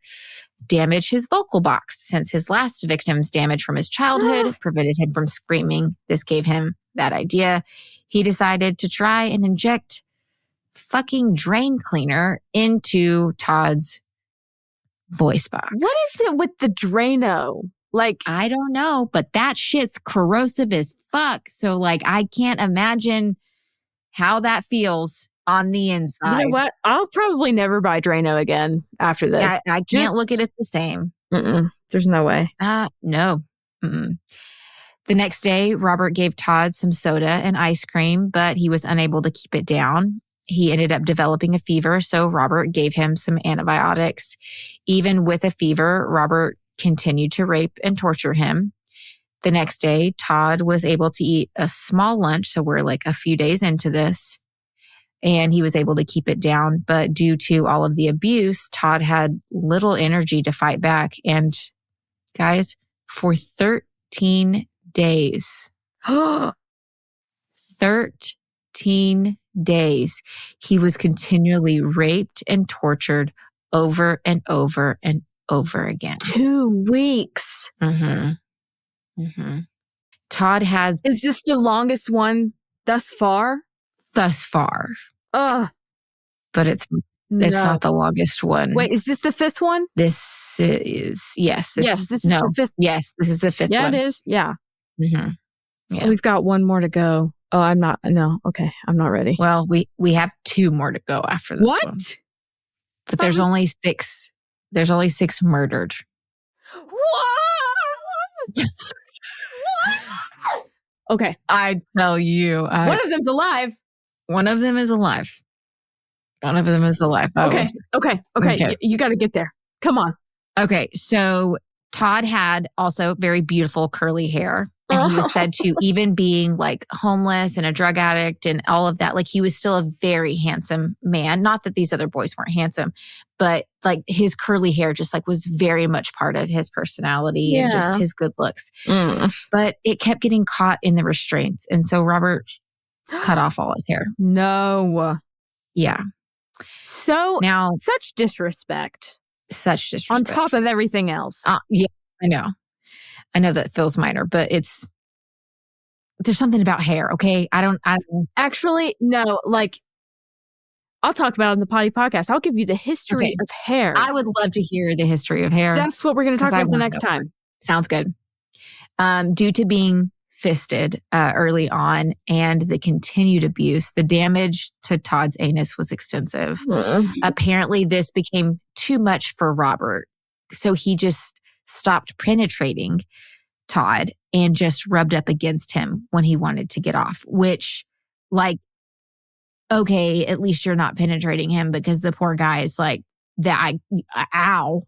damage his vocal box. Since his last victim's damage from his childhood prevented him from screaming, this gave him that idea. He decided to try and inject fucking drain cleaner into Todd's voice box. What is it with the Drano? I don't know, but that shit's corrosive as fuck. So I can't imagine how that feels on the inside. You know what? I'll probably never buy Drano again after this. I can't look at it the same. There's no way. No. The next day, Robert gave Todd some soda and ice cream, but he was unable to keep it down. He ended up developing a fever, so Robert gave him some antibiotics. Even with a fever, Robert continued to rape and torture him. The next day, Todd was able to eat a small lunch, so we're a few days into this, and he was able to keep it down. But due to all of the abuse, Todd had little energy to fight back. And guys, for 13 days, 13 13 days, he was continually raped and tortured over and over and over again. 2 weeks. Todd had... Is this the longest one thus far? Thus far. Ugh. But it's not the longest one. Wait, is this the 5th one? This is... Yes. This is the 5th. Yes, this is the 5th one. Yeah, it is. Yeah. Yeah. We've got one more to go. Oh, I'm not ready. Well, we have 2 more to go after this one. But there's only 6. There's only 6 murdered. What? Okay. I tell you. One of them's alive. One of them is alive. Okay. You got to get there. Come on. Okay. So Todd had also very beautiful curly hair. And he was said to, even being like homeless and a drug addict and all of that, like he was still a very handsome man. Not that these other boys weren't handsome, but like his curly hair just like was very much part of his personality and just his good looks. But it kept getting caught in the restraints. And so Robert cut off all his hair. No. Yeah. So now, such disrespect. On top of everything else. Yeah, I know. I know that feels minor, but there's something about hair, okay? I don't actually, no, like I'll talk about it on the Potty Podcast. I'll give you the history of hair. I would love to hear the history of hair. That's what we're going to talk about the next time. Sounds good. Due to being fisted early on and the continued abuse, the damage to Todd's anus was extensive. Apparently, this became too much for Robert. So he just stopped penetrating Todd and just rubbed up against him when he wanted to get off, which, like, okay, at least you're not penetrating him, because the poor guy is like, ow.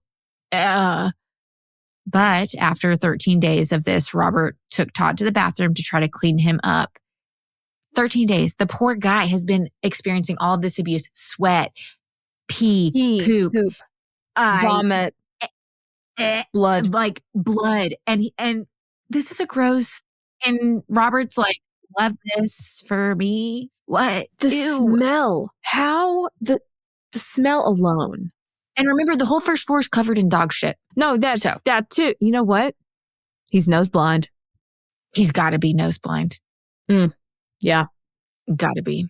But after 13 days of this, Robert took Todd to the bathroom to try to clean him up. 13 days. The poor guy has been experiencing all of this abuse: sweat, pee, poop, vomit, blood. Like blood. And this is a gross. And Robert's like, love this for me. What? The smell. How? The smell alone. And remember, the whole first floor is covered in dog shit. No, that too. You know what? He's nose blind. He's got to be nose blind. Yeah. Got to be.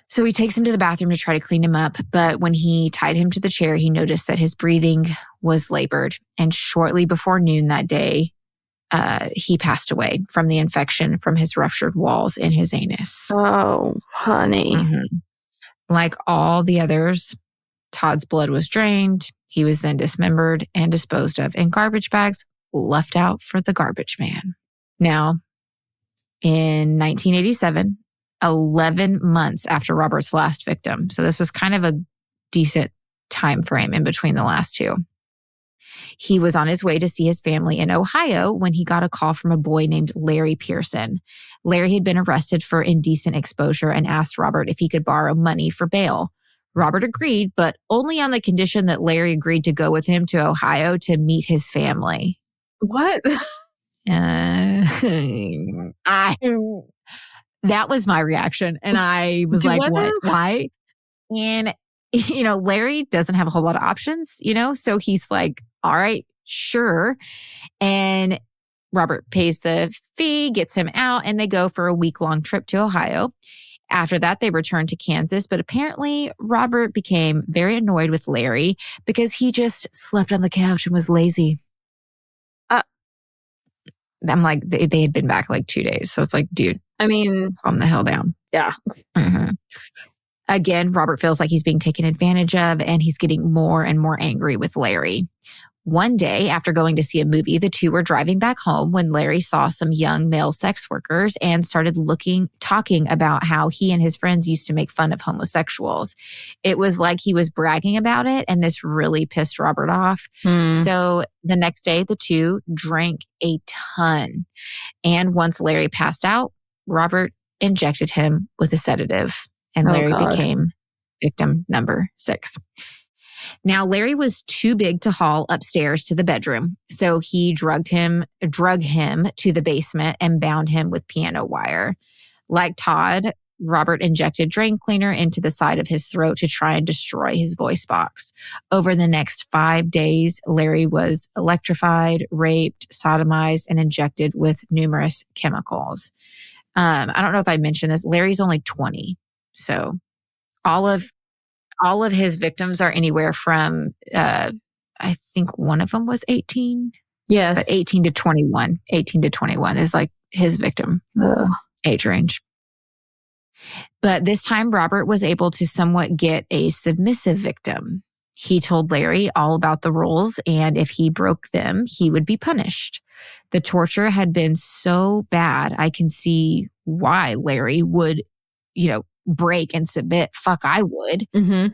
So he takes him to the bathroom to try to clean him up. But when he tied him to the chair, he noticed that his breathing was labored. And shortly before noon that day, he passed away from the infection from his ruptured walls in his anus. Oh, honey. Like all the others, Todd's blood was drained. He was then dismembered and disposed of in garbage bags left out for the garbage man. Now, in 1987, 11 months after Robert's last victim, so this was kind of a decent time frame in between the last two, he was on his way to see his family in Ohio when he got a call from a boy named Larry Pearson. Larry had been arrested for indecent exposure and asked Robert if he could borrow money for bail. Robert agreed, but only on the condition that Larry agreed to go with him to Ohio to meet his family. What? That was my reaction. And I was like, what? Why? And, Larry doesn't have a whole lot of options, so he's like, all right, sure. And Robert pays the fee, gets him out, and they go for a week-long trip to Ohio. After that, they returned to Kansas, but apparently Robert became very annoyed with Larry because he just slept on the couch and was lazy. I'm like, they had been back like 2 days. So it's like, dude, calm the hell down. Yeah. Again, Robert feels like he's being taken advantage of, and he's getting more and more angry with Larry. One day, after going to see a movie, the two were driving back home when Larry saw some young male sex workers and started talking about how he and his friends used to make fun of homosexuals. It was like he was bragging about it, and this really pissed Robert off. So the next day, the two drank a ton. And once Larry passed out, Robert injected him with a sedative, and Larry became victim number 6. Now, Larry was too big to haul upstairs to the bedroom, so he drug him to the basement and bound him with piano wire. Like Todd, Robert injected drain cleaner into the side of his throat to try and destroy his voice box. Over the next 5 days, Larry was electrified, raped, sodomized, and injected with numerous chemicals. I don't know if I mentioned this. Larry's only 20. So all of his victims are anywhere from, I think one of them was 18. Yes. But 18 to 21. 18 to 21 is like his victim age range. But this time, Robert was able to somewhat get a submissive victim. He told Larry all about the rules, and if he broke them, he would be punished. The torture had been so bad, I can see why Larry would, break and submit. Fuck, I would. Mm-hmm.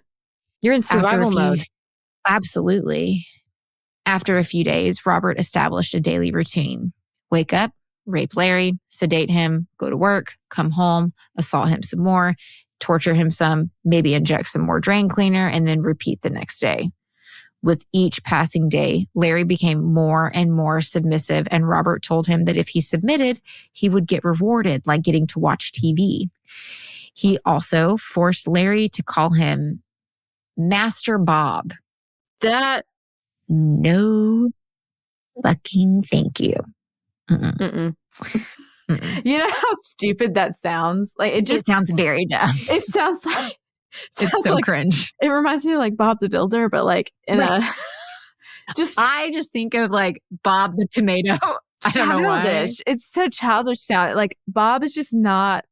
You're in survival mode. Absolutely. After a few days, Robert established a daily routine. Wake up, rape Larry, sedate him, go to work, come home, assault him some more, torture him some, maybe inject some more drain cleaner, and then repeat the next day. With each passing day, Larry became more and more submissive, and Robert told him that if he submitted, he would get rewarded, like getting to watch TV. He also forced Larry to call him Master Bob. That... No fucking thank you. Mm-mm. Mm-mm. You know how stupid that sounds? Like it sounds very dumb. It sounds like it's so like, cringe. It reminds me of like Bob the Builder, but like in a I just think of like Bob the Tomato. I don't know why. It's so childish sound. Like Bob is just not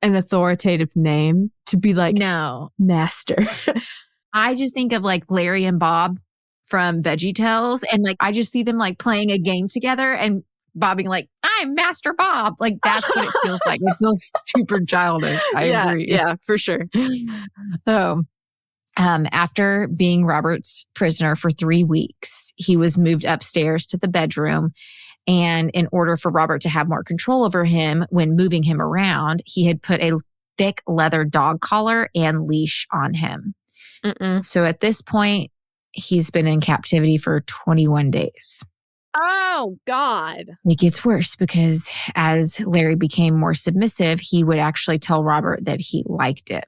an authoritative name to be like master. I just think of like Larry and Bob from VeggieTales, and like I just see them like playing a game together and Bob being like, I'm Master Bob. Like that's what it feels like. It feels super childish. I agree. Yeah, for sure. So after being Robert's prisoner for 3 weeks, he was moved upstairs to the bedroom. And in order for Robert to have more control over him when moving him around, he had put a thick leather dog collar and leash on him. Mm-mm. So at this point, he's been in captivity for 21 days. Oh, God. It gets worse because as Larry became more submissive, he would actually tell Robert that he liked it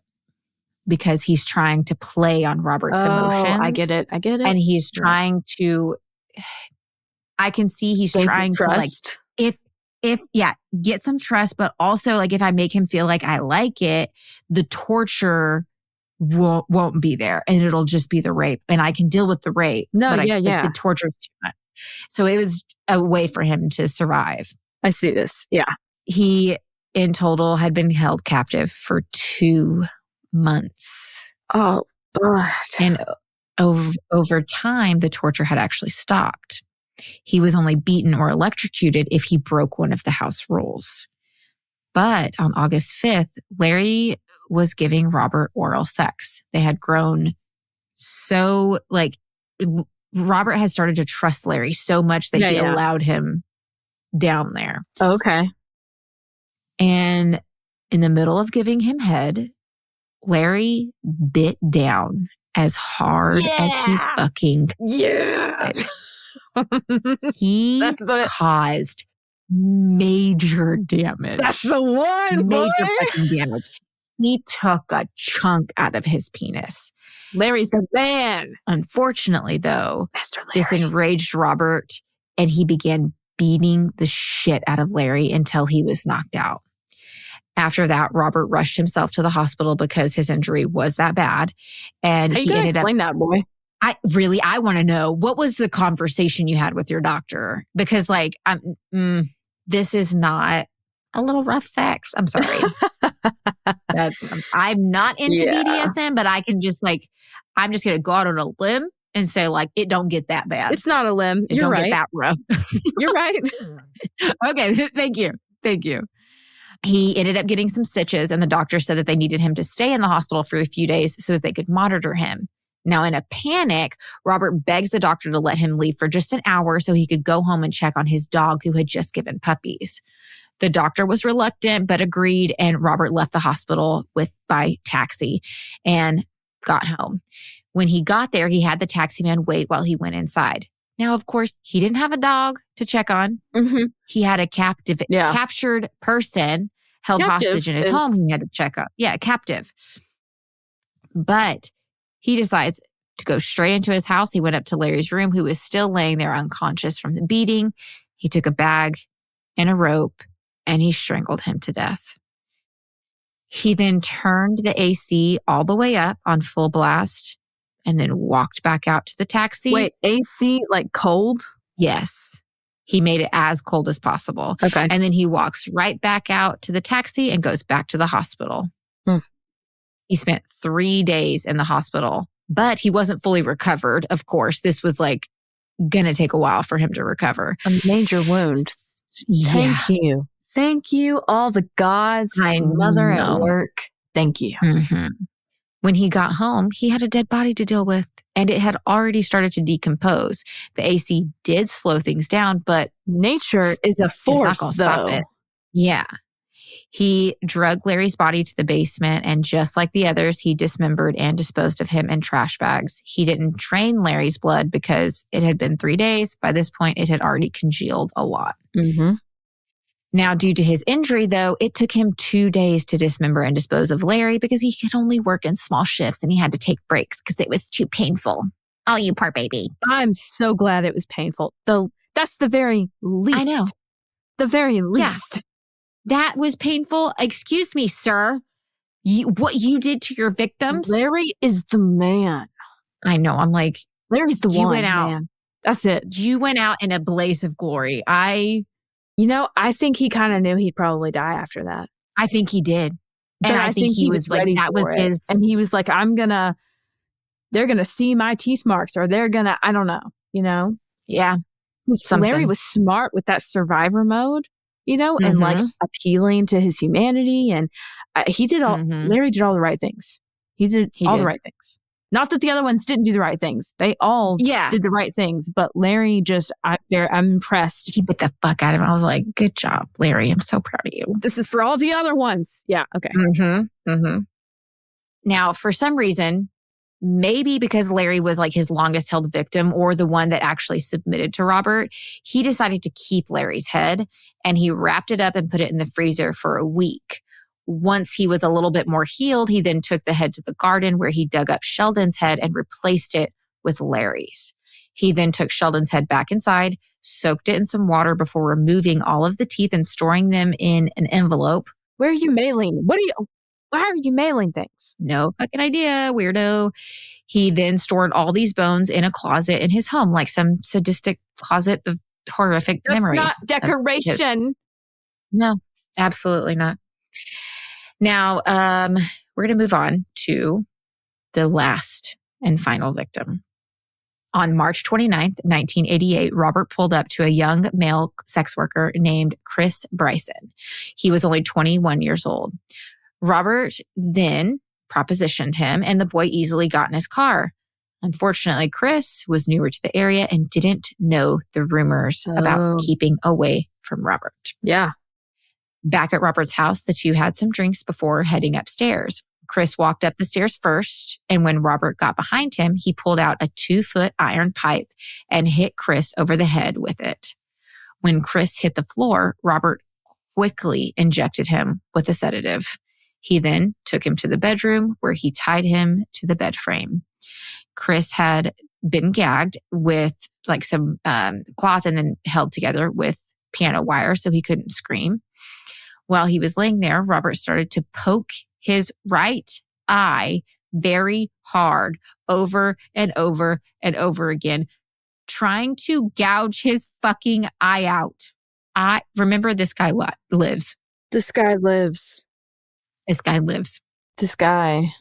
because he's trying to play on Robert's emotions. I get it. And he's trying to, I can see he's trying to like, get some trust, but also like if I make him feel like I like it, the torture won't be there and it'll just be the rape and I can deal with the rape. The torture is too much. So it was a way for him to survive. I see this. Yeah. He in total had been held captive for 2 months. Oh, God. And over time, the torture had actually stopped. He was only beaten or electrocuted if he broke one of the house rules. But on August 5th, Larry was giving Robert oral sex. They had grown so, like, Robert had started to trust Larry so much that he allowed him down there. Okay. And in the middle of giving him head, Larry bit down as hard as he fucking could. He caused major damage. That's the one, Major fucking damage. He took a chunk out of his penis. Larry's the man. Unfortunately, though, this enraged Robert and he began beating the shit out of Larry until he was knocked out. After that, Robert rushed himself to the hospital because his injury was that bad. And he ended up... Explain that, boy. I want to know, what was the conversation you had with your doctor? Because like, this is not a little rough sex. I'm sorry. I'm not into BDSM, but I can just like, I'm just going to go out on a limb and say like, it don't get that bad. It's not a limb. It don't get that rough. You're right. Okay. Thank you. He ended up getting some stitches and the doctor said that they needed him to stay in the hospital for a few days so that they could monitor him. Now, in a panic, Robert begs the doctor to let him leave for just an hour so he could go home and check on his dog who had just given puppies. The doctor was reluctant, but agreed, and Robert left the hospital by taxi and got home. When he got there, he had the taxi man wait while he went inside. Now, of course, he didn't have a dog to check on. Mm-hmm. He had a captured person held Captive hostage in his home. He had to check up. Yeah, captive. But he decides to go straight into his house. He went up to Larry's room, who was still laying there unconscious from the beating. He took a bag and a rope, and he strangled him to death. He then turned the AC all the way up on full blast and then walked back out to the taxi. Wait, AC like cold? Yes. He made it as cold as possible. Okay. And then he walks right back out to the taxi and goes back to the hospital. He spent 3 days in the hospital, but he wasn't fully recovered. Of course, this was like going to take a while for him to recover. A major wound. Yeah. Thank you. Thank you, all the gods, I mother know. at work. Thank you. Mm-hmm. When he got home, he had a dead body to deal with, and it had already started to decompose. The AC did slow things down, but Nature is a force, it's not going to stop it. Yeah. He drug Larry's body to the basement, and just like the others, he dismembered and disposed of him in trash bags. He didn't drain Larry's blood because it had been 3 days. By this point, it had already congealed a lot. Mm-hmm. Now, due to his injury, though, it took him 2 days to dismember and dispose of Larry because he could only work in small shifts and he had to take breaks because it was too painful. Oh, you poor baby. I'm so glad it was painful. Though that's the very least. I know. The very least. Yeah. That was painful. Excuse me, sir. What you did to your victims? Larry is the man. I know. I'm like, Larry's the you one, went out. man. That's it. You went out in a blaze of glory. You know, I think he kind of knew he'd probably die after that. I think he did. But And I think he was like, ready that was for it. his. And he was like, they're going to see my teeth marks, or they're going to, I don't know, you know? Yeah. Larry was smart with that survivor mode, you know, and like appealing to his humanity. And he did Larry did all the right things. He did all the right things. Not that the other ones didn't do the right things. They all did the right things. But Larry just, I'm impressed. He bit the fuck out of him. I was like, good job, Larry. I'm so proud of you. This is for all the other ones. Yeah. Okay. Now, for some reason, maybe because Larry was like his longest held victim or the one that actually submitted to Robert, he decided to keep Larry's head and he wrapped it up and put it in the freezer for a week. Once he was a little bit more healed, he then took the head to the garden where he dug up Sheldon's head and replaced it with Larry's. He then took Sheldon's head back inside, soaked it in some water before removing all of the teeth and storing them in an envelope. Where are you mailing? Why are you mailing things? No fucking idea, weirdo. He then stored all these bones in a closet in his home, like some sadistic closet of horrific memories. That's not decoration. No, absolutely not. Now, we're going to move on to the last and final victim. On March 29th, 1988, Robert pulled up to a young male sex worker named Chris Bryson. He was only 21 years old. Robert then propositioned him, and the boy easily got in his car. Unfortunately, Chris was newer to the area and didn't know the rumors about keeping away from Robert. Yeah. Back at Robert's house, the two had some drinks before heading upstairs. Chris walked up the stairs first, and when Robert got behind him, he pulled out a 2-foot iron pipe and hit Chris over the head with it. When Chris hit the floor, Robert quickly injected him with a sedative. He then took him to the bedroom where he tied him to the bed frame. Chris had been gagged with like some cloth and then held together with piano wire so he couldn't scream. While he was laying there, Robert started to poke his right eye very hard over and over and over again, trying to gouge his fucking eye out. Remember, this guy lives. This guy lives. This guy lives. This guy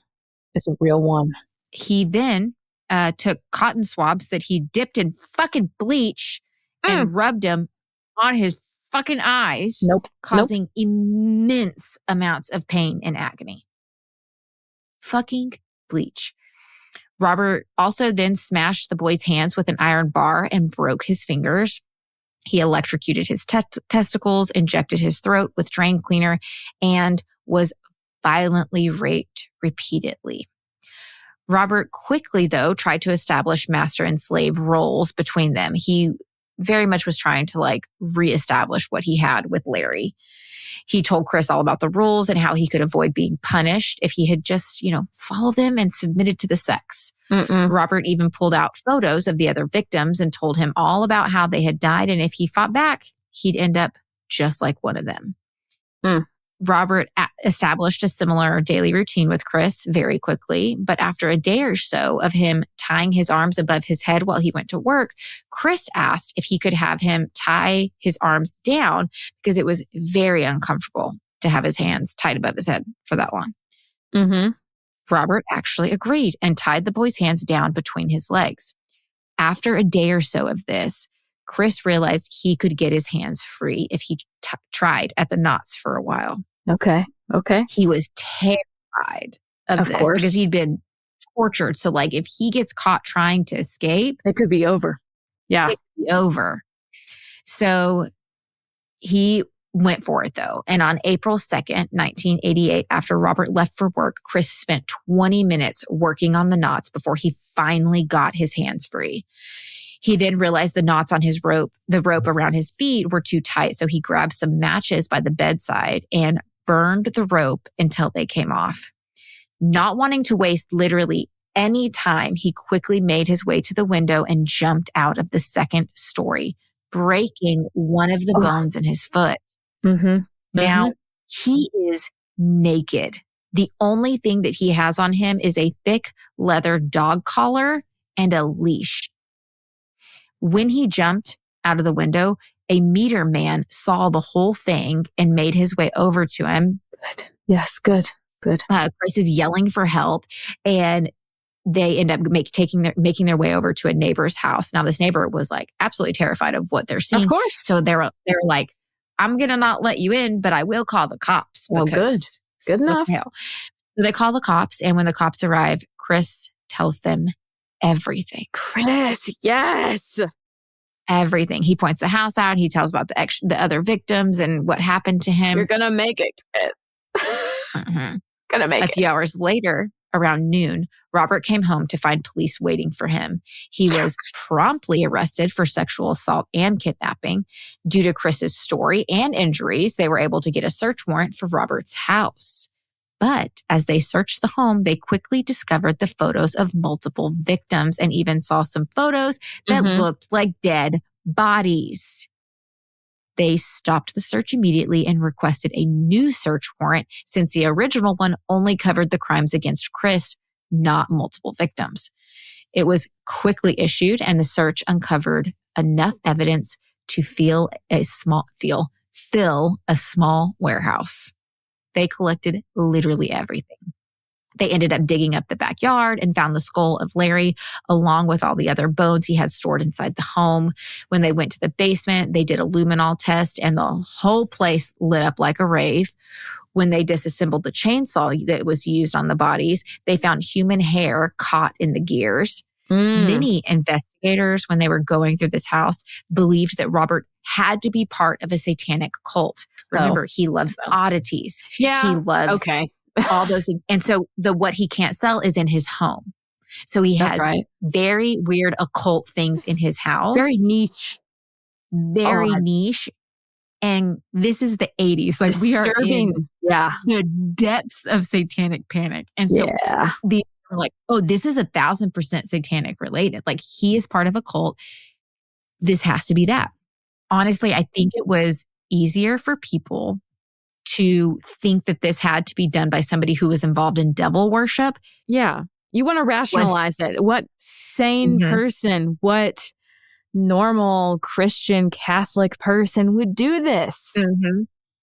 is a real one. He then took cotton swabs that he dipped in fucking bleach and rubbed them on his fucking eyes, causing immense amounts of pain and agony. Fucking bleach. Robert also then smashed the boy's hands with an iron bar and broke his fingers. He electrocuted his testicles, injected his throat with drain cleaner, and was violently raped repeatedly. Robert quickly, though, tried to establish master and slave roles between them. He very much was trying to like reestablish what he had with Larry. He told Chris all about the rules and how he could avoid being punished if he had just, followed them and submitted to the sex. Robert even pulled out photos of the other victims and told him all about how they had died. And if he fought back, he'd end up just like one of them. Robert established a similar daily routine with Chris very quickly. But after a day or so of him tying his arms above his head while he went to work, Chris asked if he could have him tie his arms down because it was very uncomfortable to have his hands tied above his head for that long. Robert actually agreed and tied the boy's hands down between his legs. After a day or so of this, Chris realized he could get his hands free if he tried at the knots for a while. Okay. He was terrified of this because he'd been tortured. So like if he gets caught trying to escape, it could be over. Yeah. It could be over. So he went for it though. And on April 2nd, 1988, after Robert left for work, Chris spent 20 minutes working on the knots before he finally got his hands free. He then realized the knots on his rope, the rope around his feet were too tight. So he grabbed some matches by the bedside and burned the rope until they came off. Not wanting to waste literally any time, he quickly made his way to the window and jumped out of the second story, breaking one of the bones in his foot. Now, he is naked. The only thing that he has on him is a thick leather dog collar and a leash. When he jumped out of the window, a meter man saw the whole thing and made his way over to him. Good. Yes, good. Chris is yelling for help, and they end up making their way over to a neighbor's house. Now, this neighbor was like absolutely terrified of what they're seeing. Of course. So they're like, I'm going to not let you in, but I will call the cops. Oh, good. Good enough. So they call the cops, and when the cops arrive, Chris tells them everything. Chris, yes. Everything. He points the house out. He tells about the other victims and what happened to him. You're going to make it, Chris. Gonna make it. A few hours later, around noon, Robert came home to find police waiting for him. He was promptly arrested for sexual assault and kidnapping. Due to Chris's story and injuries, they were able to get a search warrant for Robert's house. But as they searched the home, they quickly discovered the photos of multiple victims and even saw some photos that looked like dead bodies. They stopped the search immediately and requested a new search warrant since the original one only covered the crimes against Chris, not multiple victims. It was quickly issued, and the search uncovered enough evidence to fill a small warehouse. They collected literally everything. They ended up digging up the backyard and found the skull of Larry, along with all the other bones he had stored inside the home. When they went to the basement, they did a luminol test, and the whole place lit up like a rave. When they disassembled the chainsaw that was used on the bodies, they found human hair caught in the gears. Many investigators, when they were going through this house, believed that Robert had to be part of a satanic cult. Remember, he loves oddities. Yeah. He loves all those things. And so what he can't sell is in his home. So he has very weird occult things in his house. Very niche. Very niche. And this is the 80s. Like we are in the depths of satanic panic. And so the like, oh, this is 1,000% satanic related. Like he is part of a cult. This has to be that. Honestly, I think it was easier for people to think that this had to be done by somebody who was involved in devil worship. Yeah. You want to rationalize it. What sane person, what normal Christian Catholic person would do this?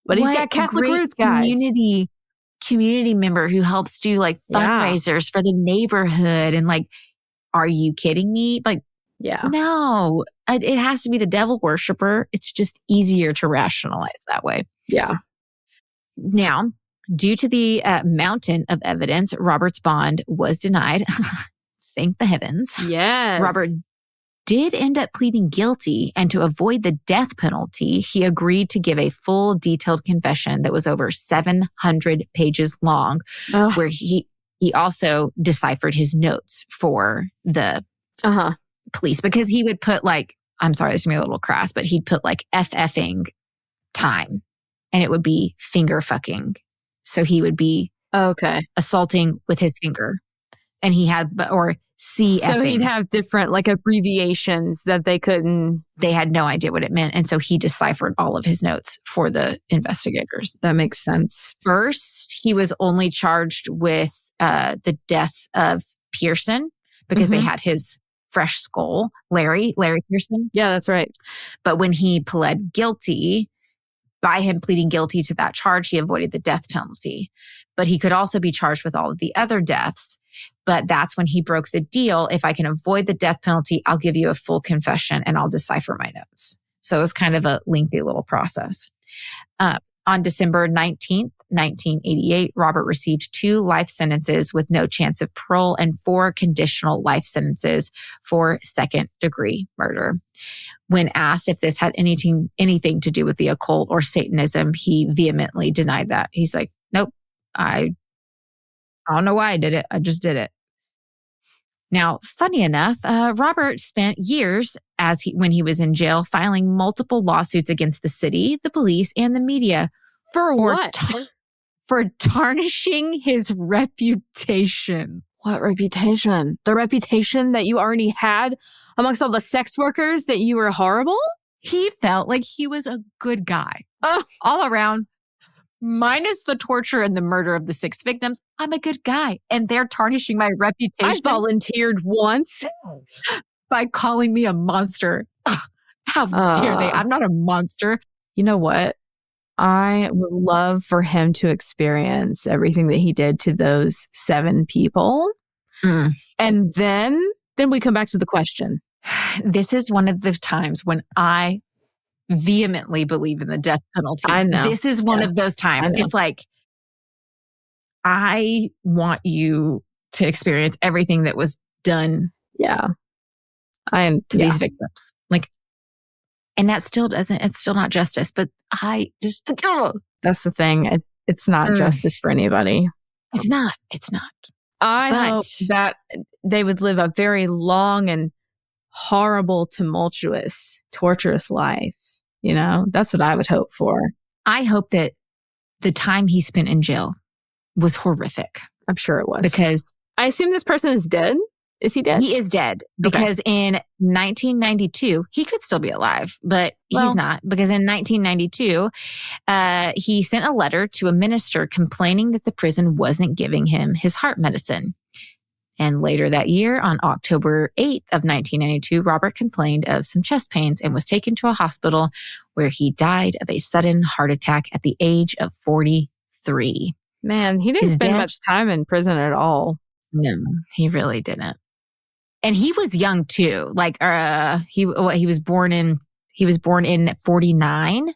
But he's got Catholic roots, guys. Community member who helps do like fundraisers for the neighborhood. And like, are you kidding me? Like, no, it has to be the devil worshiper. It's just easier to rationalize that way. Yeah. Now, due to the mountain of evidence, Robert's bond was denied. Thank the heavens. Yes. Robert did end up pleading guilty, and to avoid the death penalty, he agreed to give a full detailed confession that was over 700 pages long, where he also deciphered his notes for the police, because he would put like I'm sorry, this is going to be a little crass, but he'd put like FFing time and it would be finger fucking. So he would be assaulting with his finger. And he had, or CFing. So he'd have different like abbreviations that they couldn't. They had no idea what it meant. And so he deciphered all of his notes for the investigators. That makes sense. First, he was only charged with the death of Pearson because they had his fresh skull, Larry Pearson. Yeah, that's right. But when he pled guilty, by him pleading guilty to that charge, he avoided the death penalty. But he could also be charged with all of the other deaths. But that's when he broke the deal. If I can avoid the death penalty, I'll give you a full confession and I'll decipher my notes. So it was kind of a lengthy little process. On December 19th, 1988, Robert received 2 life sentences with no chance of parole and 4 conditional life sentences for second-degree murder. When asked if this had anything to do with the occult or Satanism, he vehemently denied that. He's like, nope, I don't know why I did it. I just did it. Now, funny enough, Robert spent years when he was in jail filing multiple lawsuits against the city, the police, and the media. For what? For tarnishing his reputation. What reputation? The reputation that you already had amongst all the sex workers that you were horrible? He felt like he was a good guy. All around. Minus the torture and the murder of the 6 victims, I'm a good guy. And they're tarnishing my reputation. I volunteered once. By calling me a monster. How dare they? I'm not a monster. You know what? I would love for him to experience everything that he did to those 7 people. And then we come back to the question. This is one of the times when I vehemently believe in the death penalty. I know. This is one of those times. It's like, I want you to experience everything that was done to these victims. Like, and that still doesn't, it's still not justice, but that's the thing. It's not justice for anybody. It's not. I hope that they would live a very long and horrible, tumultuous, torturous life. You know, that's what I would hope for. I hope that the time he spent in jail was horrific. I'm sure it was. Because I assume this person is dead. Is he dead? He is dead because in 1992, he could still be alive, but he's not, because in 1992, he sent a letter to a minister complaining that the prison wasn't giving him his heart medicine. And later that year, on October 8th of 1992, Robert complained of some chest pains and was taken to a hospital where he died of a sudden heart attack at the age of 43. Man, he didn't spend much time in prison at all. No, he really didn't. And he was young too. Like he was born in 49.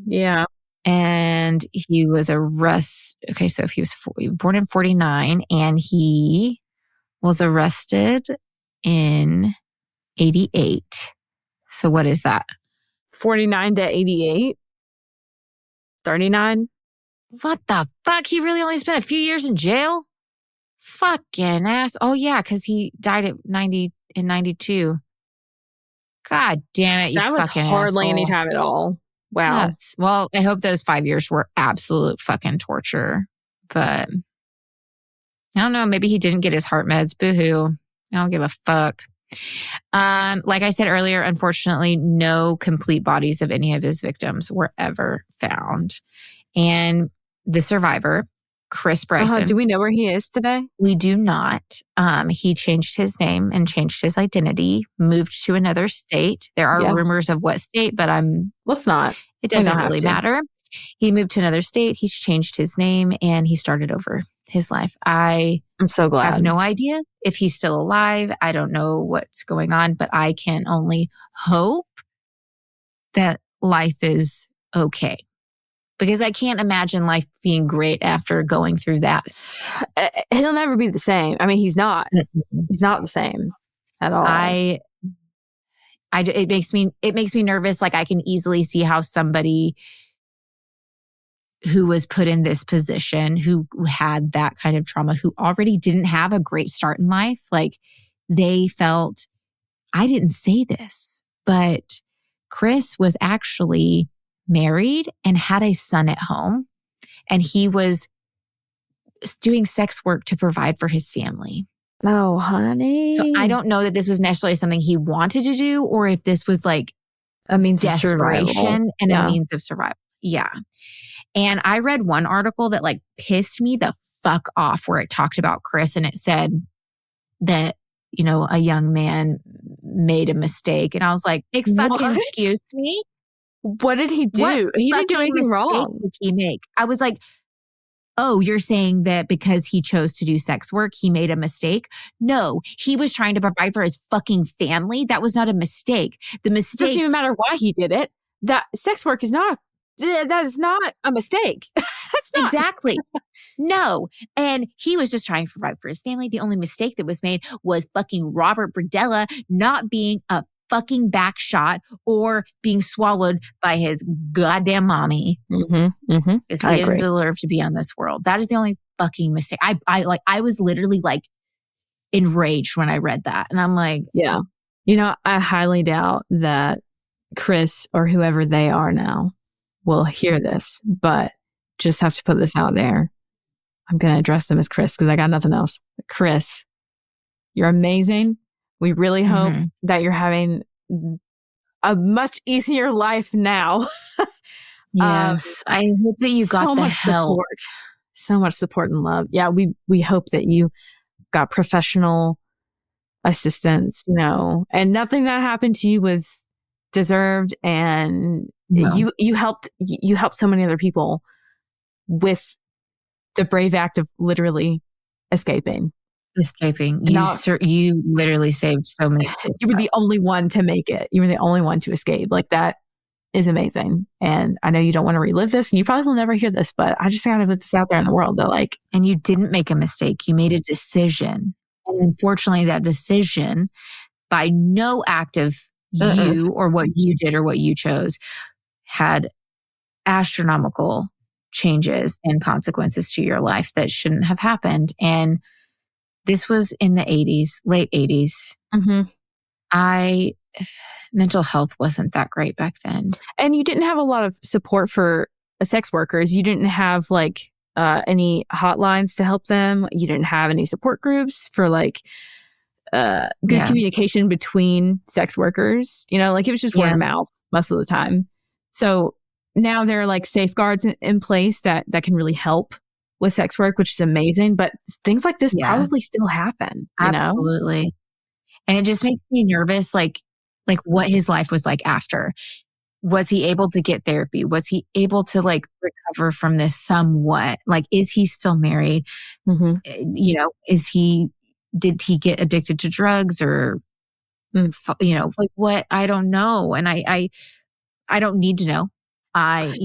Yeah. And he was okay, so if he was born in 49 and he was arrested in 88. So what is that? 49 to 88? 39? What the fuck? He really only spent a few years in jail? Fucking ass. Oh yeah, because he died at 92. God damn it, you fucking fucking hardly asshole. any time at all. Wow. Yes. Well, I hope those 5 years were absolute fucking torture. But I don't know. Maybe he didn't get his heart meds. Boo-hoo. I don't give a fuck. Like I said earlier, unfortunately, no complete bodies of any of his victims were ever found. And the survivor, Chris Bryson. Do we know where he is today? We do not. He changed his name and changed his identity, moved to another state. There are rumors of what state, but let's not. It doesn't really matter. He moved to another state. He's changed his name and he started over his life. I'm so glad. I have no idea if he's still alive. I don't know what's going on, but I can only hope that life is okay. Because I can't imagine life being great after going through that. He'll never be the same. I mean, he's not. He's not the same at all. It makes me nervous. Like I can easily see how somebody who was put in this position, who had that kind of trauma, who already didn't have a great start in life, like they felt, I didn't say this. But Chris was actually married and had a son at home, and he was doing sex work to provide for his family. Oh, honey. So I don't know that this was necessarily something he wanted to do, or if this was like a means desperation of survival. and a means of survival. Yeah. And I read one article that like pissed me the fuck off, where it talked about Chris, and it said that, you know, a young man made a mistake. And I was like, excuse me? What did he do? He didn't do anything wrong. Did he make? I was like, oh, you're saying that because he chose to do sex work, he made a mistake? No, he was trying to provide for his fucking family. That was not a mistake. The mistake... It doesn't even matter why he did it. That sex work is not... That is not a mistake. That's not. Exactly. No. And he was just trying to provide for his family. The only mistake that was made was fucking Robert Berdella not being a fucking back shot or being swallowed by his goddamn mommy. Because he didn't deserve to be on this world. That is the only fucking mistake. I was literally like enraged when I read that. And I'm like, yeah. You know, I highly doubt that Chris or whoever they are now will hear this, but just have to put this out there. I'm going to address them as Chris because I got nothing else. Chris, you're amazing. We really hope that you're having a much easier life now. Yes. I hope that you got so the much help. Support. So much support and love. Yeah, we hope that you got professional assistance, you know, and nothing that happened to you was deserved, and you helped so many other people with the brave act of literally escaping. You literally saved so many people. You were the only one to make it. You were the only one to escape. Like, that is amazing. And I know you don't want to relive this, and you probably will never hear this, but I just gotta put this out there in the world that, like, and you didn't make a mistake. You made a decision. And unfortunately, that decision, by no act of you or what you did or what you chose, had astronomical changes and consequences to your life that shouldn't have happened. And this was in the 80s, late 80s. Mental health wasn't that great back then. And you didn't have a lot of support for sex workers. You didn't have like any hotlines to help them. You didn't have any support groups for like good communication between sex workers. You know, like, it was just word of mouth most of the time. So now there are like safeguards in place that can really help with sex work, which is amazing. But things like this probably still happen. You Absolutely. know? And it just makes me nervous, like what his life was like after. Was he able to get therapy? Was he able to like recover from this somewhat? Like, is he still married? You know, did he get addicted to drugs or, you know, like what? I don't know. And I don't need to know. Like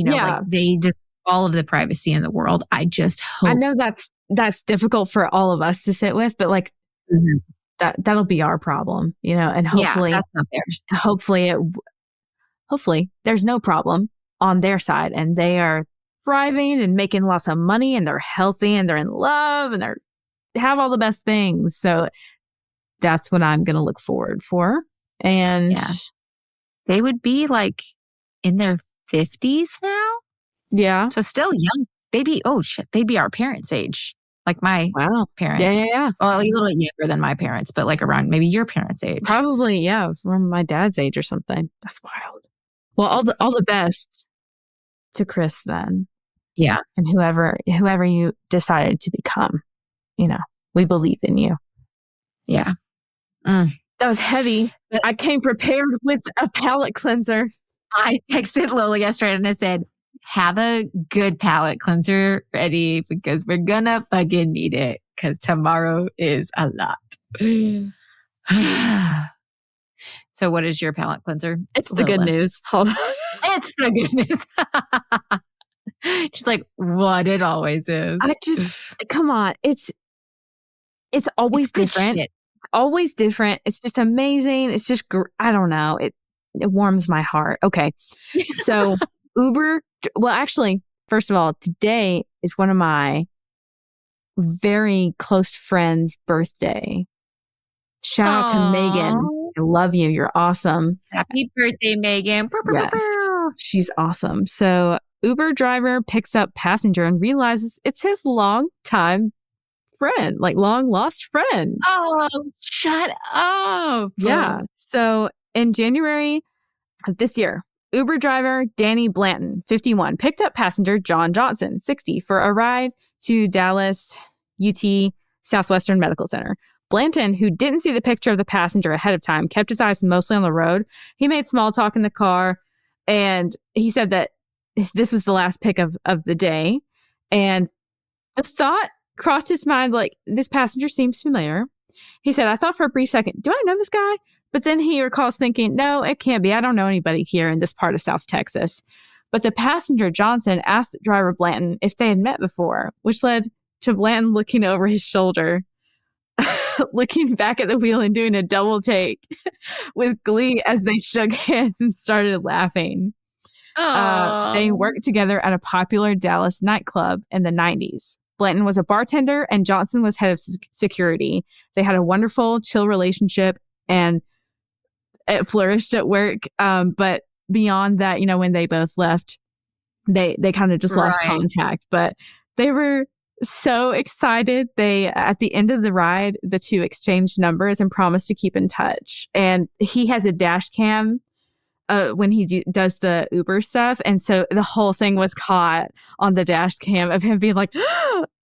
they just, all of the privacy in the world. I just hope. I know that's difficult for all of us to sit with, but like that'll be our problem, you know, and hopefully that's not theirs. Hopefully there's no problem on their side, and they are thriving and making lots of money, and they're healthy, and they're in love, and they have all the best things. So that's what I'm going to look forward for. And they would be like in their 50s now. Yeah. So still young. They'd be our parents' age. Like my parents. Yeah. Well, a little bit younger than my parents, but like around maybe your parents' age. Probably, yeah, from my dad's age or something. That's wild. Well, all the best to Chris then. Yeah. And whoever you decided to become, you know, we believe in you. Yeah. That was heavy. I came prepared with a palate cleanser. I texted Lola yesterday and I said, have a good palate cleanser ready because we're gonna fucking need it because tomorrow is a lot. So what is your palate cleanser? It's the good news. Hold on. It's the good news. She's like, what it always is. Come on. It's always different. It's always different. It's just amazing. It's just, I don't know. It warms my heart. Okay. So actually, first of all, today is one of my very close friends' birthday. Shout out to Megan. I love you. You're awesome. Happy birthday, Megan. Yes, she's awesome. So Uber driver picks up passenger and realizes it's his long-time friend, like long lost friend. Oh, shut up. Yeah. So in January of this year, Uber driver Danny Blanton, 51, picked up passenger John Johnson, 60, for a ride to Dallas UT Southwestern Medical Center. Blanton, who didn't see the picture of the passenger ahead of time, kept his eyes mostly on the road. He made small talk in the car, and he said that this was the last pick of the day. And the thought crossed his mind, like, this passenger seems familiar. He said, I thought for a brief second, do I know this guy? But then he recalls thinking, no, it can't be. I don't know anybody here in this part of South Texas. But the passenger, Johnson, asked driver Blanton if they had met before, which led to Blanton looking over his shoulder, looking back at the wheel and doing a double take with glee as they shook hands and started laughing. They worked together at a popular Dallas nightclub in the 90s. Blanton was a bartender and Johnson was head of security. They had a wonderful, chill relationship and it flourished at work. But beyond that, when they both left, they kind of just lost contact. But they were so excited. At the end of the ride, the two exchanged numbers and promised to keep in touch. And he has a dash cam when he does the Uber stuff. And so the whole thing was caught on the dash cam of him being like,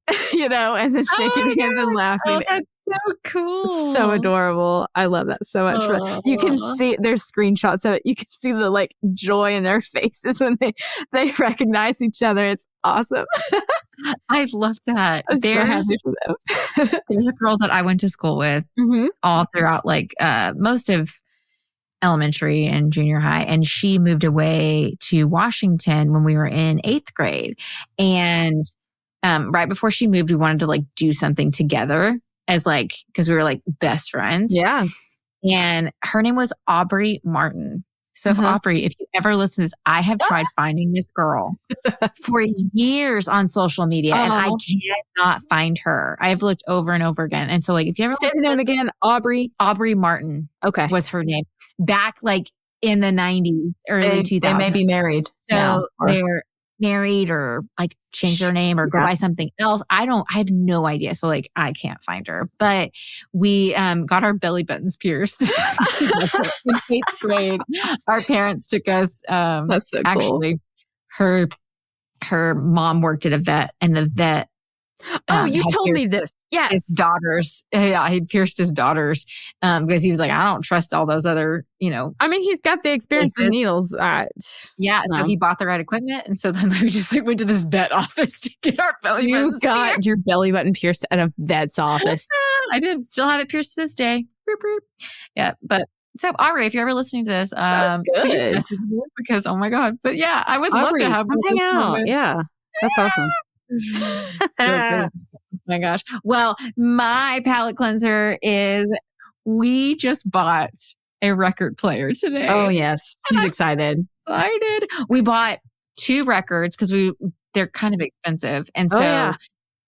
and then shaking hands and laughing. Oh, that's so cool. So adorable. I love that so much. You can see, there's screenshots of it. You can see the joy in their faces when they recognize each other. It's awesome. I love that. I'm so happy for them. There's a girl that I went to school with all throughout most of elementary and junior high. And she moved away to Washington when we were in 8th grade. And right before she moved, we wanted to do something together as because we were best friends. Yeah. And her name was Aubrey Martin. So if Aubrey, if you ever listen to this, I have tried finding this girl for years on social media and I cannot find her. I've looked over and over again. And so if you ever say the name again, Aubrey Martin. Okay. Was her name. Back in the 90s, early 2000s. They may be married. So they're married or change their name or go by something else. I have no idea. So I can't find her, but we got our belly buttons pierced in 8th grade. Our parents took us, that's so actually cool. her mom worked at a vet and the vet, you told me this. Yes. His daughters. Yeah, he pierced his daughters because he was like, I don't trust all those other, I mean, he's got the experience with needles. So he bought the right equipment. And so then we just went to this vet office to get our belly buttons. You got your belly button pierced at a vet's office. I did. Still have it pierced to this day. Boop, boop. Yeah. But so Aubrey, if you're ever listening to this, please message me because, oh my God. But yeah, I would love to have hang out. Yeah. That's awesome. So good. Oh my gosh. Well, my palate cleanser is we just bought a record player today. Oh yes. He's excited. We bought 2 records because they're kind of expensive. And so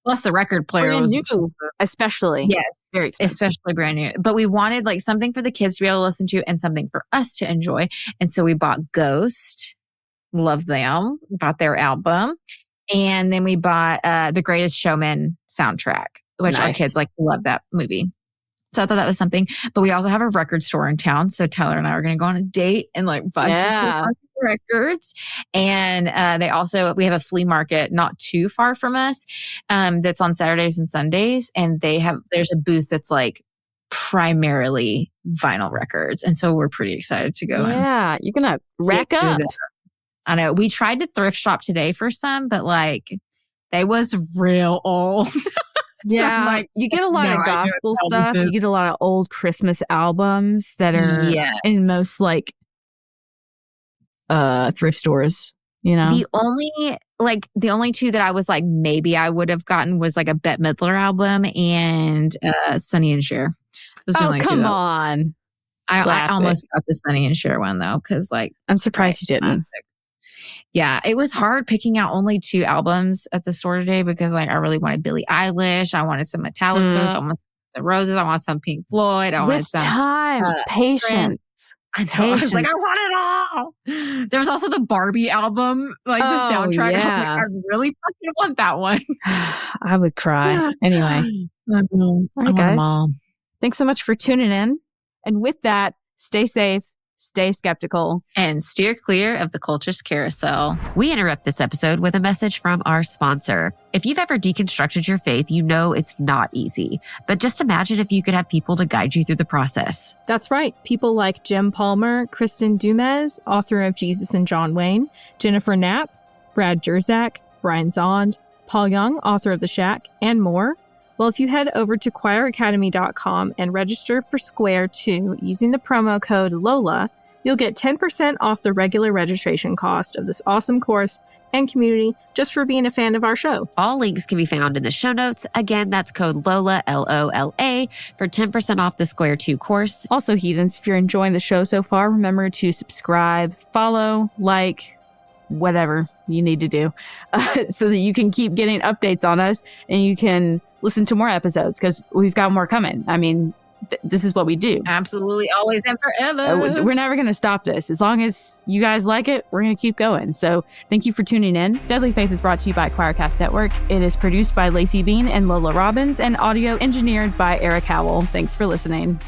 plus the record player brand was new, especially. Yes. Very expensive. Especially brand new. But we wanted something for the kids to be able to listen to and something for us to enjoy. And so we bought Ghost. Love them. Bought their album. And then we bought The Greatest Showman soundtrack, which our kids love that movie. So I thought that was something. But we also have a record store in town. So Tyler and I are going to go on a date and buy some cool records. And we have a flea market not too far from us that's on Saturdays and Sundays. And there's a booth that's primarily vinyl records. And so we're pretty excited to go. Yeah, you're going to rack up. I know. We tried to thrift shop today for some, but they was real old. Yeah. So you get a lot of gospel stuff. You get a lot of old Christmas albums that are in most thrift stores, The only 2 that I was maybe I would have gotten was a Bette Midler album and Sonny and Cher. Come on. I almost got the Sonny and Cher one though, because I'm surprised you didn't. Yeah, it was hard picking out only 2 albums at the store today because I really wanted Billie Eilish. I wanted some Metallica, almost the Roses. I want some Pink Floyd. I wanted With some time, patience. I know. I was like, I want it all. There was also the Barbie album, like the soundtrack. Yeah. I was like, I really fucking want that one. I would cry. Anyway. I All right, want guys. them all. Thanks so much for tuning in. And with that, stay safe, stay skeptical. And steer clear of the culture's carousel. We interrupt this episode with a message from our sponsor. If you've ever deconstructed your faith, you know it's not easy. But just imagine if you could have people to guide you through the process. That's right. People like Jim Palmer, Kristen Dumez, author of Jesus and John Wayne, Jennifer Knapp, Brad Jerzak, Brian Zond, Paul Young, author of The Shack, and more. Well, if you head over to choiracademy.com and register for Square 2 using the promo code LOLA, you'll get 10% off the regular registration cost of this awesome course and community just for being a fan of our show. All links can be found in the show notes. Again, that's code LOLA, LOLA, for 10% off the Square 2 course. Also, heathens, if you're enjoying the show so far, remember to subscribe, follow, like, whatever you need to do so that you can keep getting updates on us and you can listen to more episodes because we've got more coming. I mean, this is what we do. Absolutely, always and forever. We're never going to stop this. As long as you guys like it, we're going to keep going. So thank you for tuning in. Deadly Faith is brought to you by Choircast Network. It is produced by Lacey Bean and Lola Robbins and audio engineered by Eric Howell. Thanks for listening.